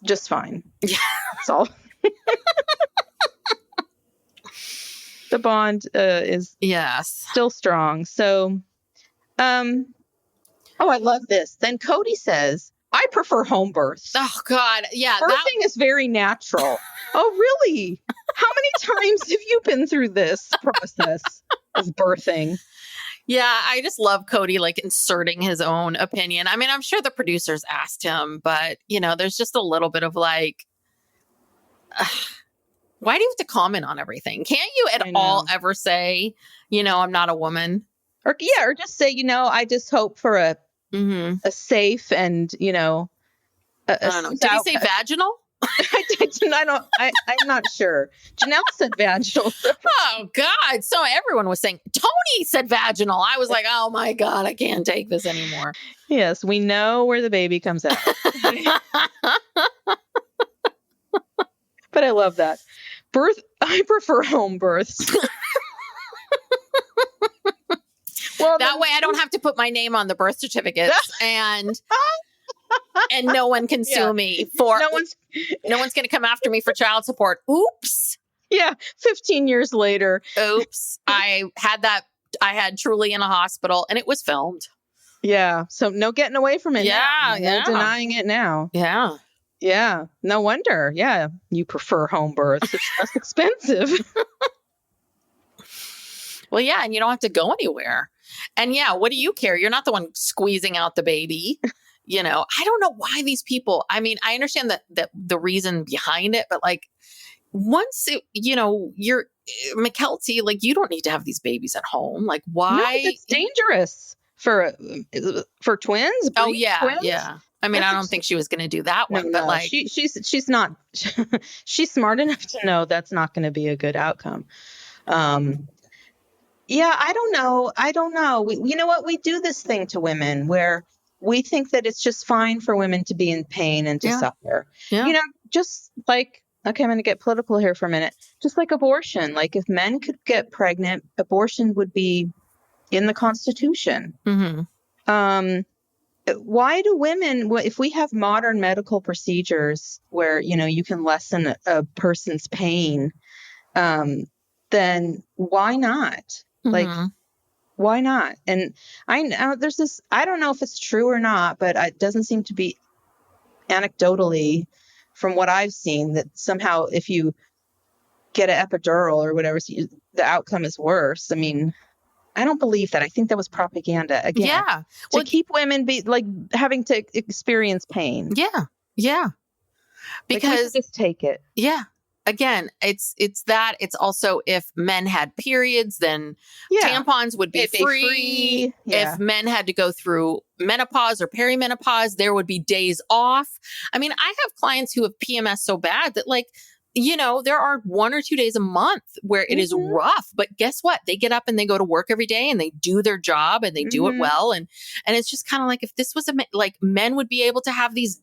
just fine. Yeah. That's all. The bond is still strong. So, I love this. Then Kody says, I prefer home births. Oh, God. Yeah. Birthing is very natural. Oh, really? How many times have you been through this process of birthing? Yeah, I just love Kody like inserting his own opinion. I mean, I'm sure the producers asked him, but, you know, there's just a little bit of like, why do you have to comment on everything? Can't you at all ever say, you know, I'm not a woman? Or just say, you know, I just hope for a safe and, you know, I don't know. Did he say vaginal? I'm not sure. Janelle said vaginal. Oh, God. So everyone was saying, Tony said vaginal. I was like, oh, my God, I can't take this anymore. Yes, we know where the baby comes out. But I love that. I prefer home births. Well, that way I don't have to put my name on the birth certificates and no one can sue me for no one's going to come after me for child support. Oops. Yeah. 15 years later. Oops. I had Truly in a hospital and it was filmed. Yeah. So no getting away from it. Yeah. No denying it now. Yeah. Yeah. No wonder. Yeah. You prefer home births. It's less expensive. Well, yeah. And you don't have to go anywhere. And yeah, what do you care? You're not the one squeezing out the baby. You know, I don't know why these people, I mean, I understand that the reason behind it, but like once, you're Mykelti, like you don't need to have these babies at home. Like why? No, it's dangerous for twins. Oh yeah. Twins? Yeah. I mean, I don't think she was going to do that one, but like she's not, she's smart enough to know that's not going to be a good outcome. Yeah, I don't know. You know what? We do this thing to women where we think that it's just fine for women to be in pain and to suffer. Yeah. You know, just like, okay, I'm going to get political here for a minute. Just like abortion. Like if men could get pregnant, abortion would be in the Constitution. Mm-hmm. Why do women, if we have modern medical procedures where, you know, you can lessen a person's pain, then why not? Like, why not? And I know there's this, I don't know if it's true or not, but it doesn't seem to be anecdotally from what I've seen that somehow if you get an epidural or whatever, the outcome is worse. I mean, I don't believe that. I think that was propaganda again. Yeah. To keep women having to experience pain. Yeah. Yeah. Because just take it. Yeah. Again, it's also if men had periods, then tampons would be free. Yeah. If men had to go through menopause or perimenopause, there would be days off. I mean, I have clients who have PMS so bad that like, you know, there are 1 or 2 days a month where it is rough, but guess what? They get up and they go to work every day and they do their job and they do it well. And it's just kind of like, if this was like men would be able to have these,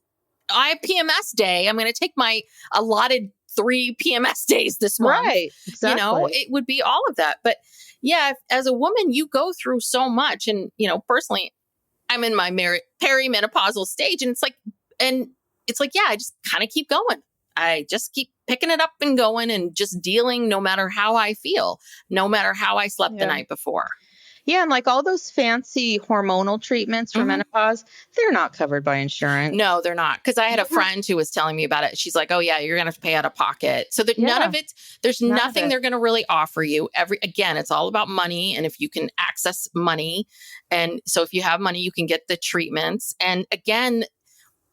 I have PMS day. I'm going to take my allotted 3 PMS days this month. Right. Exactly. You know, it would be all of that. But yeah, as a woman, you go through so much. And, you know, personally, I'm in my perimenopausal stage, and it's like, yeah, I just kind of keep going. I just keep picking it up and going and just dealing no matter how I feel, no matter how I slept the night before. Yeah. And like all those fancy hormonal treatments for menopause, they're not covered by insurance. No, they're not. Because I had a friend who was telling me about it. She's like, oh, yeah, you're going to have to pay out of pocket. So that none of it, there's nothing they're going to really offer you. Again, it's all about money. And if you can access money. And so if you have money, you can get the treatments. And again,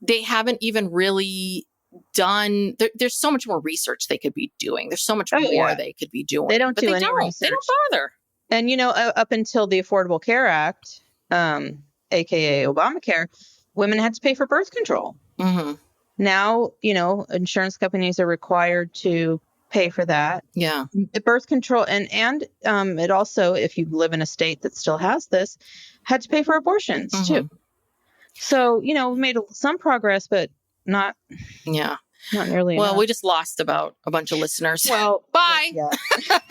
they haven't even really done, there's so much more research they could be doing. There's so much more they could be doing. They don't do any research. They don't bother. And, you know, up until the Affordable Care Act, aka Obamacare, women had to pay for birth control. Mm-hmm. Now, you know, insurance companies are required to pay for that. Yeah. Birth control. And it also, if you live in a state that still has this, had to pay for abortions too. So, you know, we've made some progress, but not nearly enough. Well, we just lost about a bunch of listeners. Well, bye. Yeah.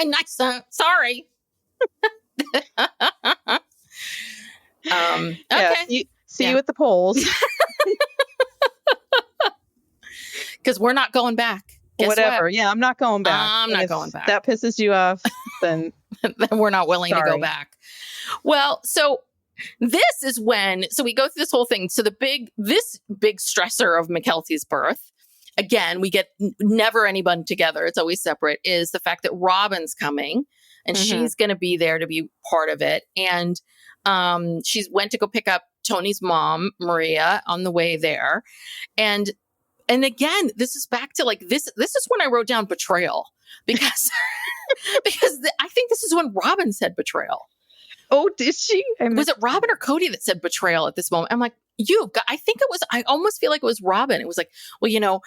Nice. Sorry. Okay. See you at the polls. Because we're not going back. Guess Whatever. what? Yeah, I'm not going back. I'm not going back. That pisses you off, then then we're not willing to go back. Well, so this is when, so we go through this whole thing. So this big stressor of Mykelti's birth, again, we get never anyone together. It's always separate, is the fact that Robyn's coming and she's going to be there to be part of it. And she's went to go pick up Tony's mom, Maria, on the way there. And again, this is back to like, this is when I wrote down betrayal because, I think this is when Robyn said betrayal. Oh, did she? Was it Robyn or Kody that said betrayal at this moment? I'm like, I almost feel like it was Robyn. It was like, well, you know,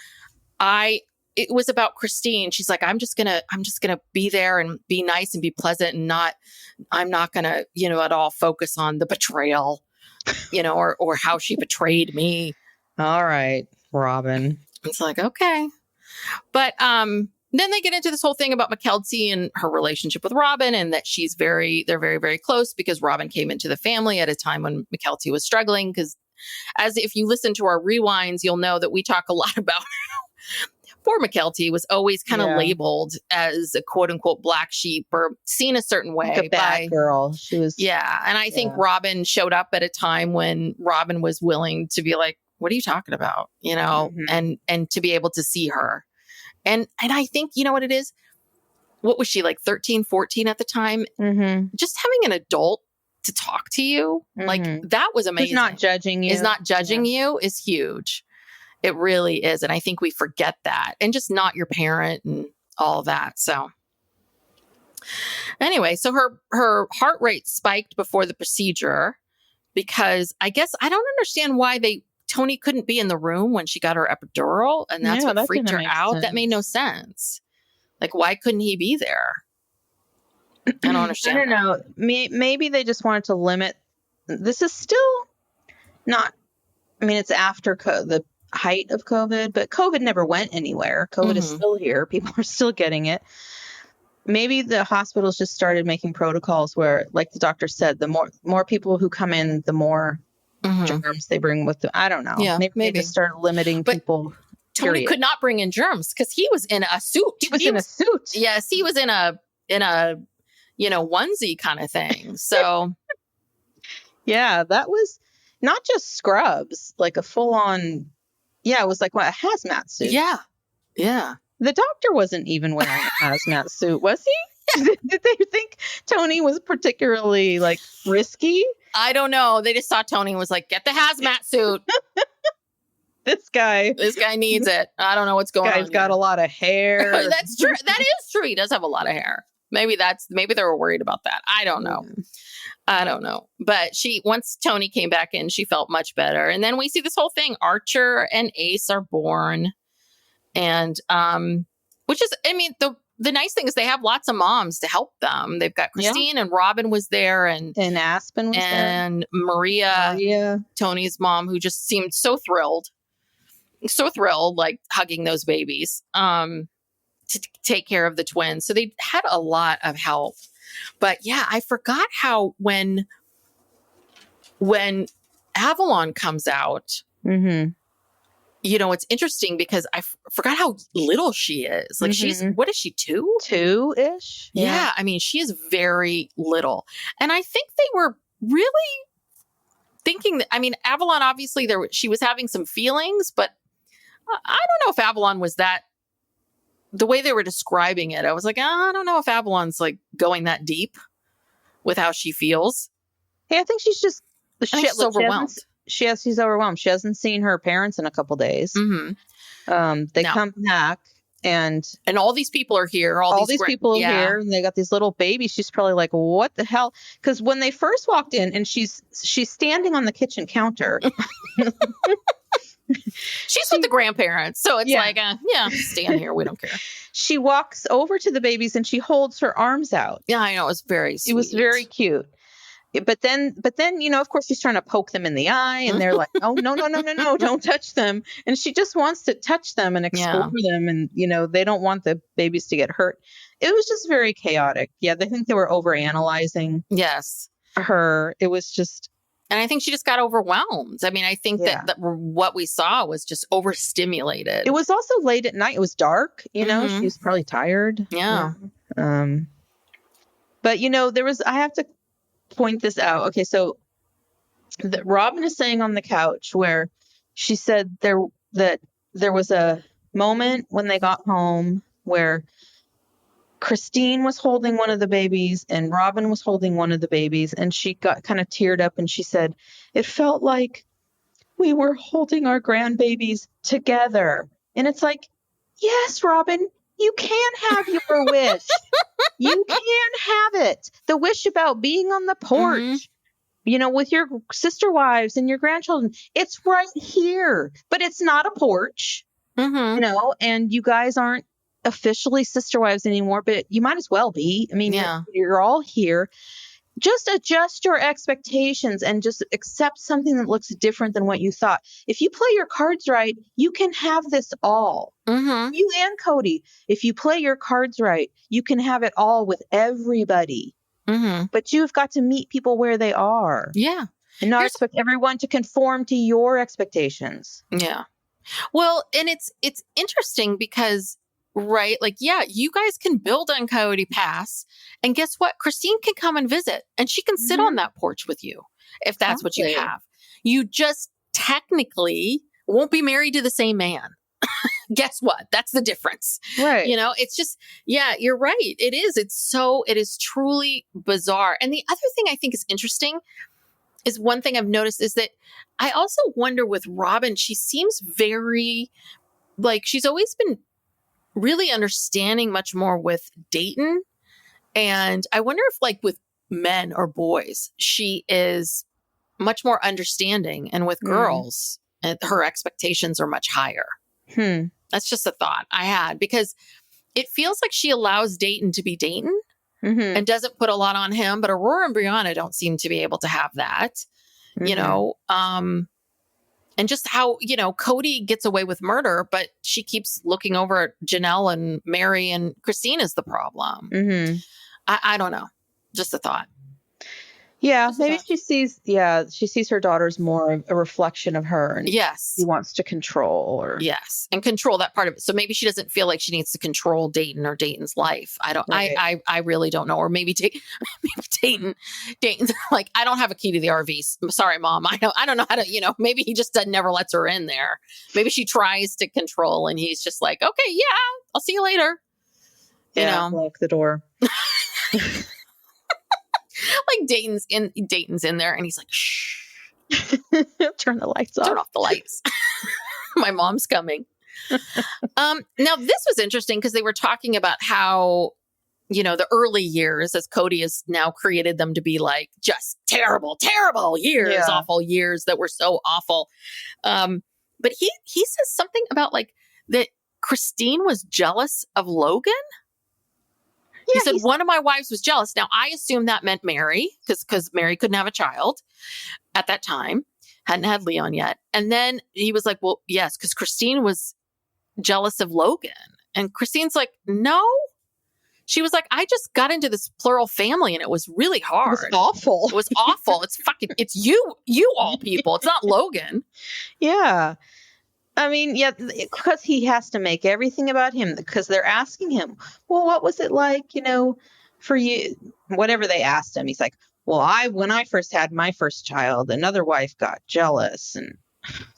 it was about Christine. She's like, I'm just gonna be there and be nice and be pleasant and I'm not gonna, you know, at all focus on the betrayal, you know, or how she betrayed me. All right, Robyn. It's like, okay. But, then they get into this whole thing about Mykelti and her relationship with Robyn, and that they're very, very close because Robyn came into the family at a time when Mykelti was struggling. Because if you listen to our rewinds, you'll know that we talk a lot about poor Mykelti was always kind of labeled as a quote unquote black sheep or seen a certain way. Like a bad girl. She was. Yeah. And I think Robyn showed up at a time when Robyn was willing to be like, what are you talking about? You know, and to be able to see her. And I think, you know what it is? What was she, like 13, 14 at the time? Mm-hmm. Just having an adult to talk to you, like that was amazing. Is not judging you is huge. It really is. And I think we forget that, and just not your parent and all of that. So anyway, so her heart rate spiked before the procedure because I guess I don't understand why Tony couldn't be in the room when she got her epidural, and that's what freaked her out. Sense. That made no sense. Like, why couldn't he be there? I don't understand. I don't know. Maybe they just wanted to limit. This is still not. I mean, it's after the height of COVID, but COVID never went anywhere. COVID is still here. People are still getting it. Maybe the hospitals just started making protocols where, like the doctor said, the more people who come in, the more germs they bring with them. I don't know. Yeah, maybe they just start limiting people. Tony could not bring in germs because he was in a suit. He was in a suit. Yes, he was in a onesie kind of thing. So yeah, that was not just scrubs, like a full on. Yeah, it was like a hazmat suit. Yeah. Yeah. The doctor wasn't even wearing a hazmat suit, was he? Did they think Tony was particularly like risky? I don't know. They just saw Tony and was like, get the hazmat suit. This guy needs it. I don't know what's going on. He's got a lot of hair. That's true. That is true. He does have a lot of hair. Maybe they were worried about that. I don't know. But once Tony came back in, she felt much better. And then we see this whole thing. Archer and Ace are born. And, which is, I mean, the nice thing is they have lots of moms to help them. They've got Christine and Robyn was there and Aspen was there. And Maria, Tony's mom, who just seemed so thrilled, like hugging those babies. to take care of the twins. So they had a lot of help. But yeah, I forgot how when Avalon comes out, it's interesting because I forgot how little she is. Like what is she, 2? 2-ish? Yeah. I mean, she is very little. And I think they were really thinking that, I mean, Avalon, obviously she was having some feelings, but I don't know if Avalon was that, the way they were describing it. I was like, I don't know if Avalon's like going that deep with how she feels. Hey, I think she's just overwhelmed. She's overwhelmed. She hasn't seen her parents in a couple days. They come back and all these people are here. All these people are here, and they got these little babies. She's probably like, what the hell? Because when they first walked in, and she's standing on the kitchen counter. She's with the grandparents. So it's like, stand here. We don't care. She walks over to the babies and she holds her arms out. Yeah, I know. It was very sweet. It was very cute. But then, of course, she's trying to poke them in the eye, and they're like, oh, no, don't touch them. And she just wants to touch them and explore them. And, they don't want the babies to get hurt. It was just very chaotic. Yeah, they think they were overanalyzing her. It was just. And I think she just got overwhelmed. I mean, I think that what we saw was just overstimulated. It was also late at night. It was dark. She was probably tired. Yeah. But, I have to point this out. Okay, so Robyn is saying on the couch where she said that there was a moment when they got home where Christine was holding one of the babies and Robyn was holding one of the babies, and she got kind of teared up and she said, it felt like we were holding our grandbabies together. And it's like, yes, Robyn, you can have your wish. You can have it. The wish about being on the porch, with your sister wives and your grandchildren. It's right here, but it's not a porch, and you guys aren't officially sister wives anymore, but you might as well be. I mean, you're all here. Just adjust your expectations and just accept something that looks different than what you thought. If you play your cards right, you can have this all. You and Kody, if you play your cards right, you can have it all with everybody. But you've got to meet people where they are. Yeah. And not expect everyone to conform to your expectations. Yeah. Well, and it's interesting because right? Like, you guys can build on Coyote Pass. And guess what? Christine can come and visit and she can sit on that porch with you if that's what you have. You just technically won't be married to the same man. Guess what? That's the difference. Right. It's just, you're right. It is truly bizarre. And the other thing I think is interesting is one thing I've noticed is that I also wonder with Robyn, she seems very, like, she's always been really understanding much more with Dayton. And I wonder if like with men or boys, she is much more understanding. And with girls, her expectations are much higher. That's just a thought I had because it feels like she allows Dayton to be Dayton and doesn't put a lot on him. But Aurora and Brianna don't seem to be able to have that, and just how, Kody gets away with murder, but she keeps looking over at Janelle and Mary and Christine is the problem. I don't know. Just a thought. Yeah, maybe she sees her daughter's more of a reflection of her. And she wants to control and control that part of it. So maybe she doesn't feel like she needs to control Dayton or Dayton's life. I really don't know. Or maybe Dayton's like, I don't have a key to the RV. I'm sorry, Mom. I don't know how to, maybe he just never lets her in there. Maybe she tries to control and he's just like, okay, I'll see you later. Lock the door. Like Dayton's in there and he's like, shh. Turn the lights off. Turn off the lights. My mom's coming. Now this was interesting because they were talking about how, the early years as Kody has now created them to be like just terrible, terrible years, awful years that were so awful. But he says something about like that Christine was jealous of Logan. He said, one of my wives was jealous. Now, I assume that meant Mary, because Mary couldn't have a child at that time, hadn't had Leon yet. And then he was like, well, yes, because Christine was jealous of Logan. And Christine's like, no. She was like, I just got into this plural family and it was really hard. It was awful. It was awful. It's you all people. It's not Logan. Yeah. I mean, yeah, because he has to make everything about him, because they're asking him, well, what was it like, for you? Whatever they asked him, he's like, well, when I first had my first child, another wife got jealous. And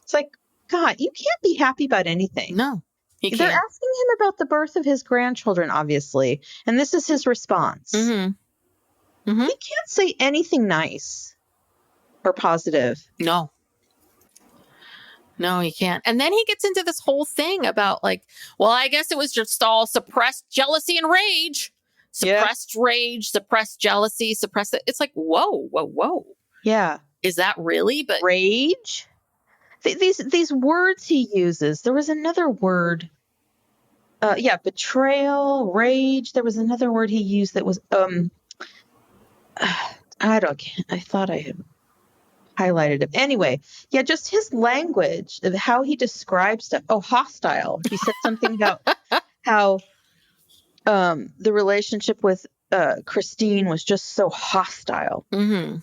it's like, God, you can't be happy about anything. No, he can't. They're asking him about the birth of his grandchildren, obviously. And this is his response. Mm-hmm. Mm-hmm. He can't say anything nice or positive. No, he can't. And then he gets into this whole thing about like, well, I guess it was just all suppressed jealousy and rage. Suppressed rage, suppressed jealousy, suppressed. It's like, whoa. Yeah. Is that really? But rage? These words he uses. There was another word. Betrayal, rage. There was another word he used that was, I thought I had highlighted it. Anyway, just his language of how he describes stuff. Oh, hostile. He said something about how the relationship with Christine was just so hostile. Mm-hmm.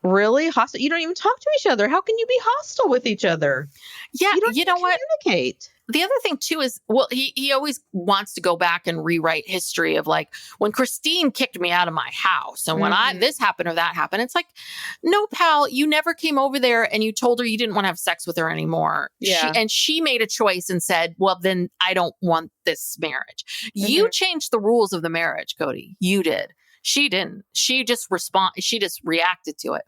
Really? Hostile? You don't even talk to each other. How can you be hostile with each other? Yeah, you know what? Communicate. The other thing too is, well, he always wants to go back and rewrite history of like, when Christine kicked me out of my house and when this happened or that happened. It's like, no, pal, you never came over there and you told her you didn't want to have sex with her anymore. Yeah. She made a choice and said, well, then I don't want this marriage. Mm-hmm. You changed the rules of the marriage, Kody. You did. She didn't. She just reacted to it.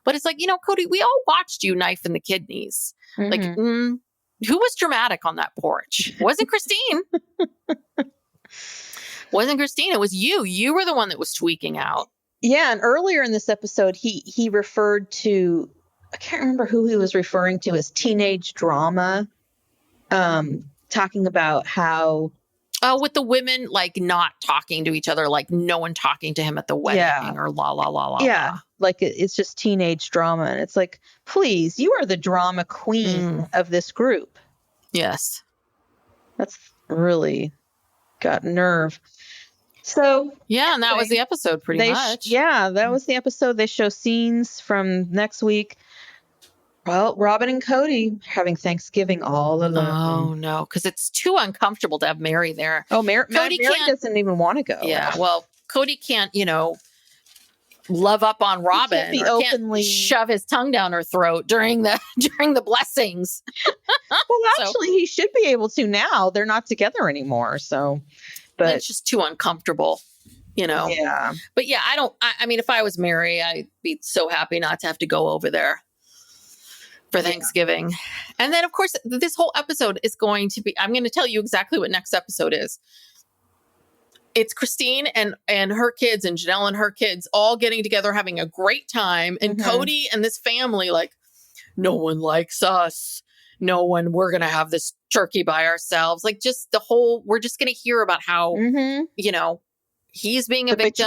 But it's like, Kody, we all watched you knife in the kidneys. Mm-hmm. Like, who was dramatic on that porch? Wasn't Christine. It was you. You were the one that was tweaking out. Yeah. And earlier in this episode, he referred to, I can't remember who he was referring to as teenage drama, talking about how. With the women, like not talking to each other, like no one talking to him at the wedding or la, la, la, la. Yeah. Like it's just teenage drama. And it's like, please, you are the drama queen of this group. Yes. That's really got nerve. So. Yeah. And that was the episode pretty much. That was the episode. They show scenes from next week. Well, Robyn and Kody having Thanksgiving all alone. Oh, no, because it's too uncomfortable to have Mary there. Oh, Mary doesn't even want to go. Yeah, well, Kody can't, love up on Robyn or can't shove his tongue down her throat during the blessings. Well, actually, he should be able to now. They're not together anymore, so. But it's just too uncomfortable, Yeah. But yeah, I mean, if I was Mary, I'd be so happy not to have to go over there for Thanksgiving. And then, of course, this whole episode is going to be, I'm going to tell you exactly what next episode is. It's Christine and her kids and Janelle and her kids all getting together, having a great time. And Kody and this family, like, no one likes us. We're going to have this turkey by ourselves. Like, just we're just going to hear about how, he's being a victim.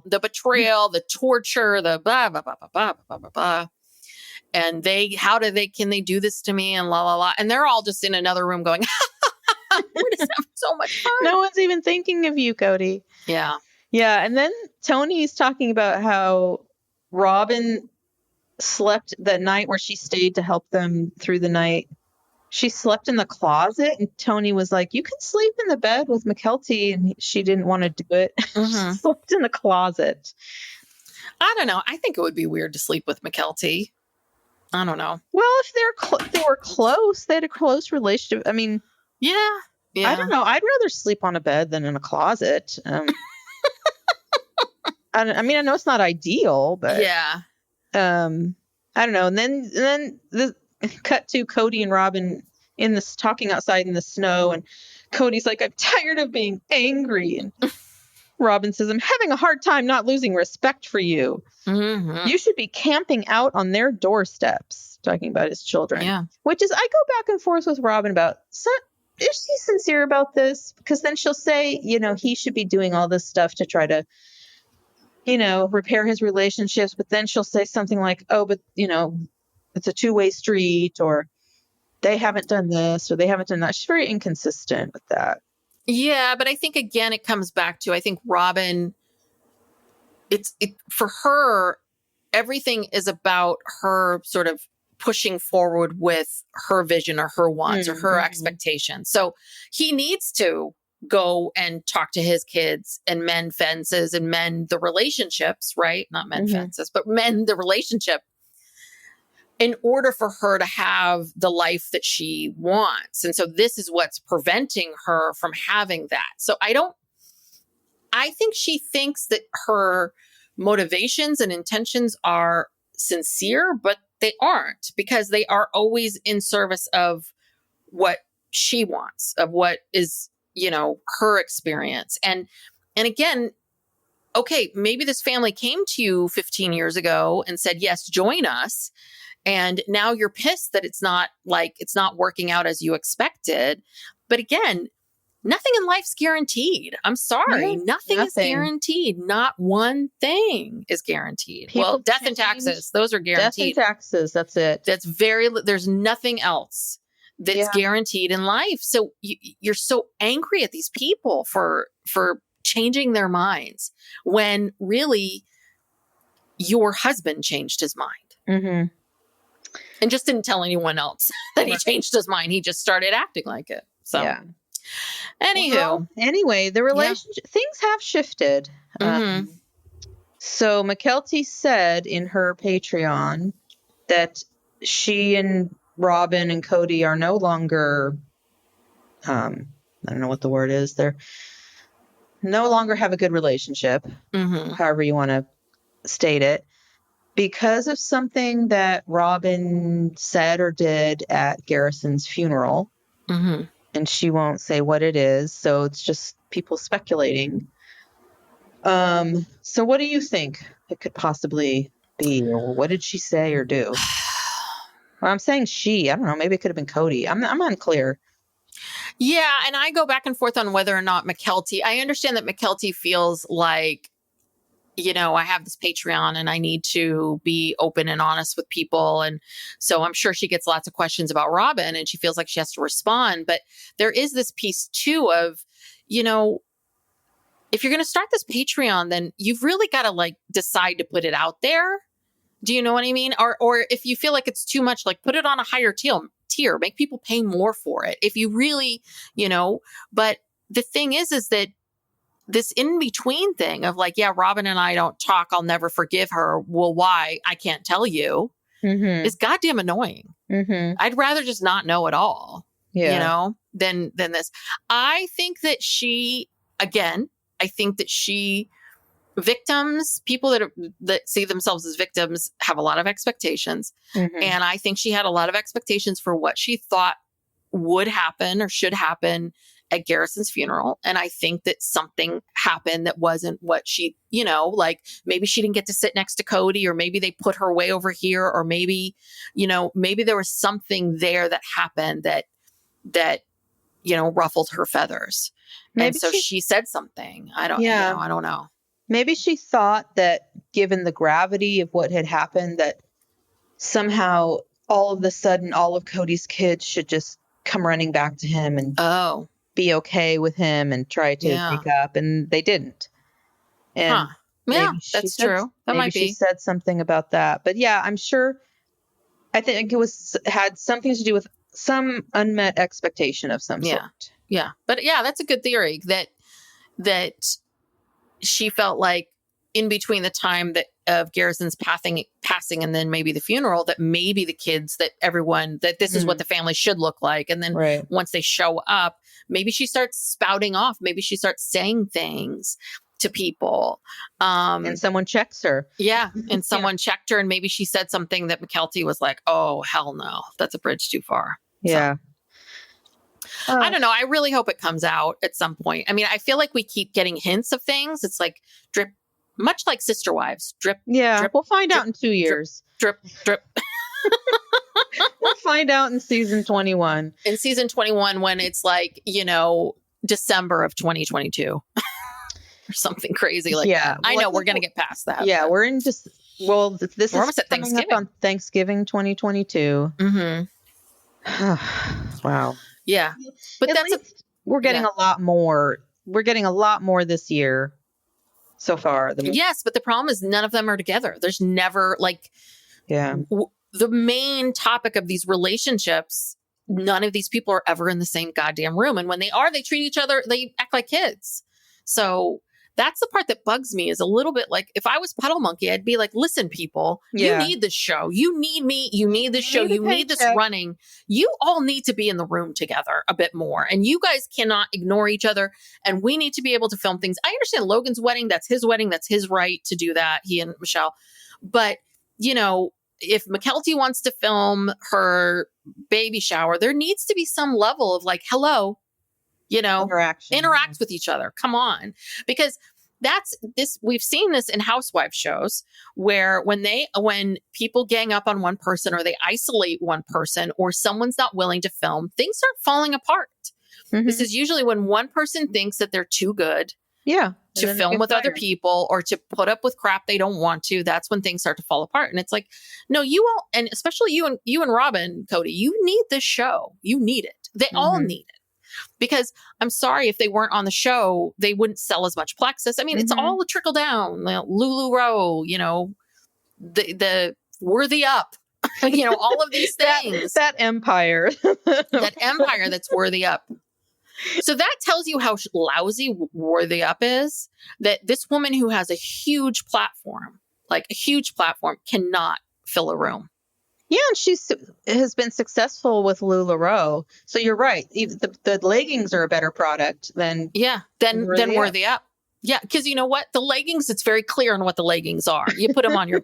The betrayal, the torture, the blah, blah, blah, blah, blah, blah, blah, blah. And can they do this to me and la, la, la. And they're all just in another room going, we're just having so much fun. No one's even thinking of you, Kody. Yeah. Yeah. And then Tony's talking about how Robyn slept that night where she stayed to help them through the night. She slept in the closet and Tony was like, you can sleep in the bed with Mykelti. And she didn't want to do it. She slept in the closet. I don't know. I think it would be weird to sleep with Mykelti. I don't know. Well, if they were close, they had a close relationship. I mean, yeah. I don't know. I'd rather sleep on a bed than in a closet. I mean, I know it's not ideal, but yeah. I don't know. And then the cut to Kody and Robyn in this talking outside in the snow, and Cody's like, "I'm tired of being angry," and Robyn says, "I'm having a hard time not losing respect for you. You should be camping out on their doorsteps," talking about his children. Yeah. Which is, I go back and forth with Robyn about, is she sincere about this? Because then she'll say, he should be doing all this stuff to try to, repair his relationships. But then she'll say something like, oh, but, it's a two-way street, or they haven't done this, or they haven't done that. She's very inconsistent with that. Yeah, but I think again it comes back to, I think Robyn, for her, everything is about her sort of pushing forward with her vision or her wants or her expectations. So he needs to go and talk to his kids and mend fences and mend the relationships, right? Not mend fences, but mend the relationship in order for her to have the life that she wants. And so this is what's preventing her from having that. So I think she thinks that her motivations and intentions are sincere, but they aren't, because they are always in service of what she wants, of what is, her experience. And again, okay, maybe this family came to you 15 years ago and said, yes, join us. And now you're pissed that it's not working out as you expected. But again, nothing in life's guaranteed. I'm sorry. Nothing is guaranteed. Not one thing is guaranteed. Well, death and taxes, those are guaranteed. Death and taxes, that's it. There's nothing else that's guaranteed in life. So you're so angry at these people for changing their minds when really your husband changed his mind. And just didn't tell anyone else that he changed his mind. He just started acting like it. So, anyway, the relationship, things have shifted. So Mykelti said in her Patreon that she and Robyn and Kody are no longer, I don't know what the word is. They're no longer have a good relationship, however you want to state it, because of something that Robyn said or did at Garrison's funeral. And she won't say what it is. So it's just people speculating. So what do you think it could possibly be? Or what did she say or do? Well, I'm saying she. I don't know. Maybe it could have been Kody. I'm unclear. Yeah, and I go back and forth on whether or not Mykelti. I understand that Mykelti feels like, I have this Patreon and I need to be open and honest with people. And so I'm sure she gets lots of questions about Robyn and she feels like she has to respond. But there is this piece too of, if you're going to start this Patreon, then you've really got to decide to put it out there. Do you know what I mean? Or if you feel like it's too much, put it on a higher tier, make people pay more for it. If you really, but the thing is that this in-between thing of Robyn and I don't talk, I'll never forgive her. Well, why? I can't tell you. Is goddamn annoying. I'd rather just not know at all, than this. I think that victims, people that see themselves as victims have a lot of expectations. And I think she had a lot of expectations for what she thought would happen or should happen at Garrison's funeral. And I think that something happened that wasn't what she, maybe she didn't get to sit next to Kody, or maybe they put her way over here, or maybe, maybe there was something there that happened that ruffled her feathers. Maybe and so she said something. I don't know. Maybe she thought that given the gravity of what had happened, that somehow all of a sudden all of Kody's kids should just come running back to him and be okay with him and try to make up, and they didn't. And that's true. That might be. She said something about that, but I'm sure. I think it had something to do with some unmet expectation of some sort. Yeah, but that's a good theory that she felt like in between the time of Garrison's passing and then maybe the funeral, that maybe the kids, that this is what the family should look like. And then once they show up, maybe she starts spouting off. Maybe she starts saying things to people. And someone checks her. Yeah. And someone checked her, and maybe she said something that Mykelti was like, oh, hell no, that's a bridge too far. Yeah. So, I don't know. I really hope it comes out at some point. I mean, I feel like we keep getting hints of things. It's like drip, much like Sister Wives. Drip. Yeah. Drip, we'll find out in 2 years. Drip. We'll find out in season 21. In season 21, when it's December of 2022 or something crazy like that. I know we're going to get past that. Yeah. We're in this we're is almost at coming Thanksgiving. Up on Thanksgiving 2022. Mm-hmm. Wow. Yeah. But we're getting a lot more. We're getting a lot more this year so far. Yes, but the problem is none of them are together. There's never the main topic of these relationships. None of these people are ever in the same goddamn room. And when they are, they treat each other, they act like kids. So that's the part that bugs me, is a little bit like, if I was Puddle Monkey, I'd be like, listen, people, you need this show. You need me. You need this show. You need this running. You all need to be in the room together a bit more. And you guys cannot ignore each other. And we need to be able to film things. I understand Logan's wedding. That's his wedding. That's his right to do that. He and Michelle. But, you know, if Mykelti wants to film her baby shower, there needs to be some level of like, hello, you know, interact with each other. Come on. Because we've seen this in housewife shows where when people gang up on one person, or they isolate one person, or someone's not willing to film, things start falling apart. Mm-hmm. This is usually when one person thinks that they're too good to film with other people, or to put up with crap they don't want to. That's when things start to fall apart. And it's like, no, you all, and especially you and Robyn, Kody, you need this show. You need it. They all need it. Because I'm sorry, if they weren't on the show, they wouldn't sell as much Plexus. I mean, it's all a trickle down. LuLaRoe, you know, the Worthy Up, you know, all of these things. that empire. That empire that's Worthy Up. So that tells you how lousy Worthy Up is, that this woman who has a huge platform, cannot fill a room. Yeah, and she has been successful with LuLaRoe. So you're right. The leggings are a better product than Worthy Up. Yeah, because you know what? The leggings, it's very clear on what the leggings are. You put them on your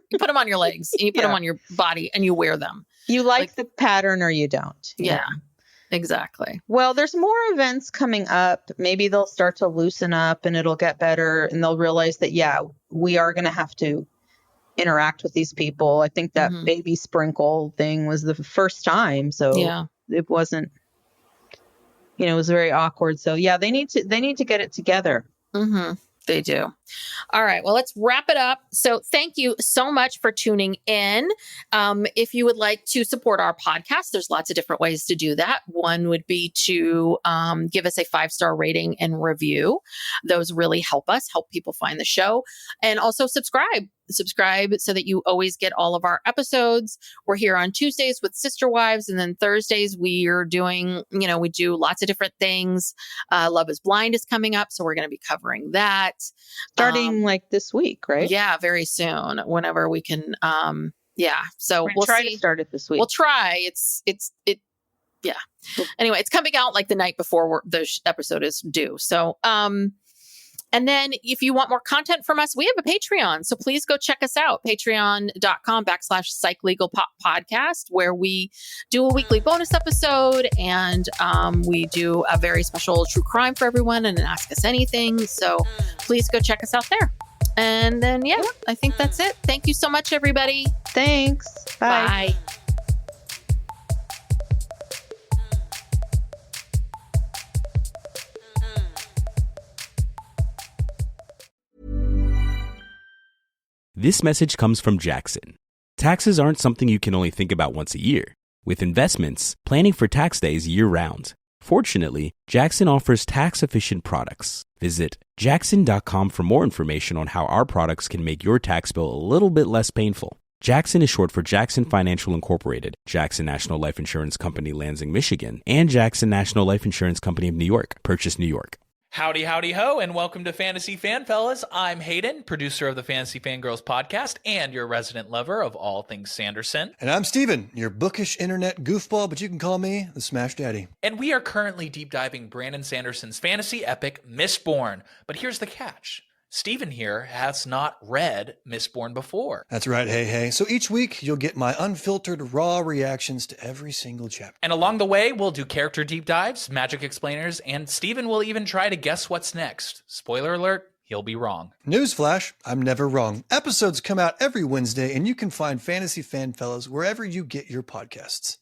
legs, and you put them on your body, and you wear them. You like the pattern, or you don't. Yeah, exactly. Well, there's more events coming up. Maybe they'll start to loosen up, and it'll get better, and they'll realize that we are going to have to interact with these people. I think that baby sprinkle thing was the first time, so it wasn't, you know, it was very awkward. So they need to get it together. They do. All right. Well, let's wrap it up. So thank you so much for tuning in. If you would like to support our podcast, there's lots of different ways to do that. One would be to give us a 5-star rating and review. Those really help people find the show. And also subscribe so that you always get all of our episodes. We're here on Tuesdays with Sister Wives, and then Thursdays we are doing, you know, we do lots of different things. Love is Blind is coming up, so we're going to be covering that starting like this week, right? Yeah, very soon, whenever we can. So we'll try see. to start it this week. We'll try. Anyway, it's coming out like the night before the episode is due. So, and then if you want more content from us, we have a Patreon. So please go check us out. Patreon.com/PsychLegalPodcast, where we do a weekly bonus episode, and we do a very special true crime for everyone and an Ask Us Anything. So please go check us out there. And then, I think that's it. Thank you so much, everybody. Thanks. Bye. Bye. This message comes from Jackson. Taxes aren't something you can only think about once a year. With investments, planning for tax day is year-round. Fortunately, Jackson offers tax-efficient products. Visit jackson.com for more information on how our products can make your tax bill a little bit less painful. Jackson is short for Jackson Financial Incorporated, Jackson National Life Insurance Company, Lansing, Michigan, and Jackson National Life Insurance Company of New York, Purchase, New York. Howdy, howdy, ho, and welcome to Fantasy Fan Fellas. I'm Hayden, producer of the Fantasy Fangirls podcast and your resident lover of all things Sanderson. And I'm Steven, your bookish internet goofball, but you can call me the Smash Daddy. And we are currently deep diving Brandon Sanderson's fantasy epic, Mistborn. But here's the catch. Steven here has not read Mistborn before. That's right, hey. So each week, you'll get my unfiltered, raw reactions to every single chapter. And along the way, we'll do character deep dives, magic explainers, and Steven will even try to guess what's next. Spoiler alert, he'll be wrong. Newsflash, I'm never wrong. Episodes come out every Wednesday, and you can find Fantasy Fan Fellas wherever you get your podcasts.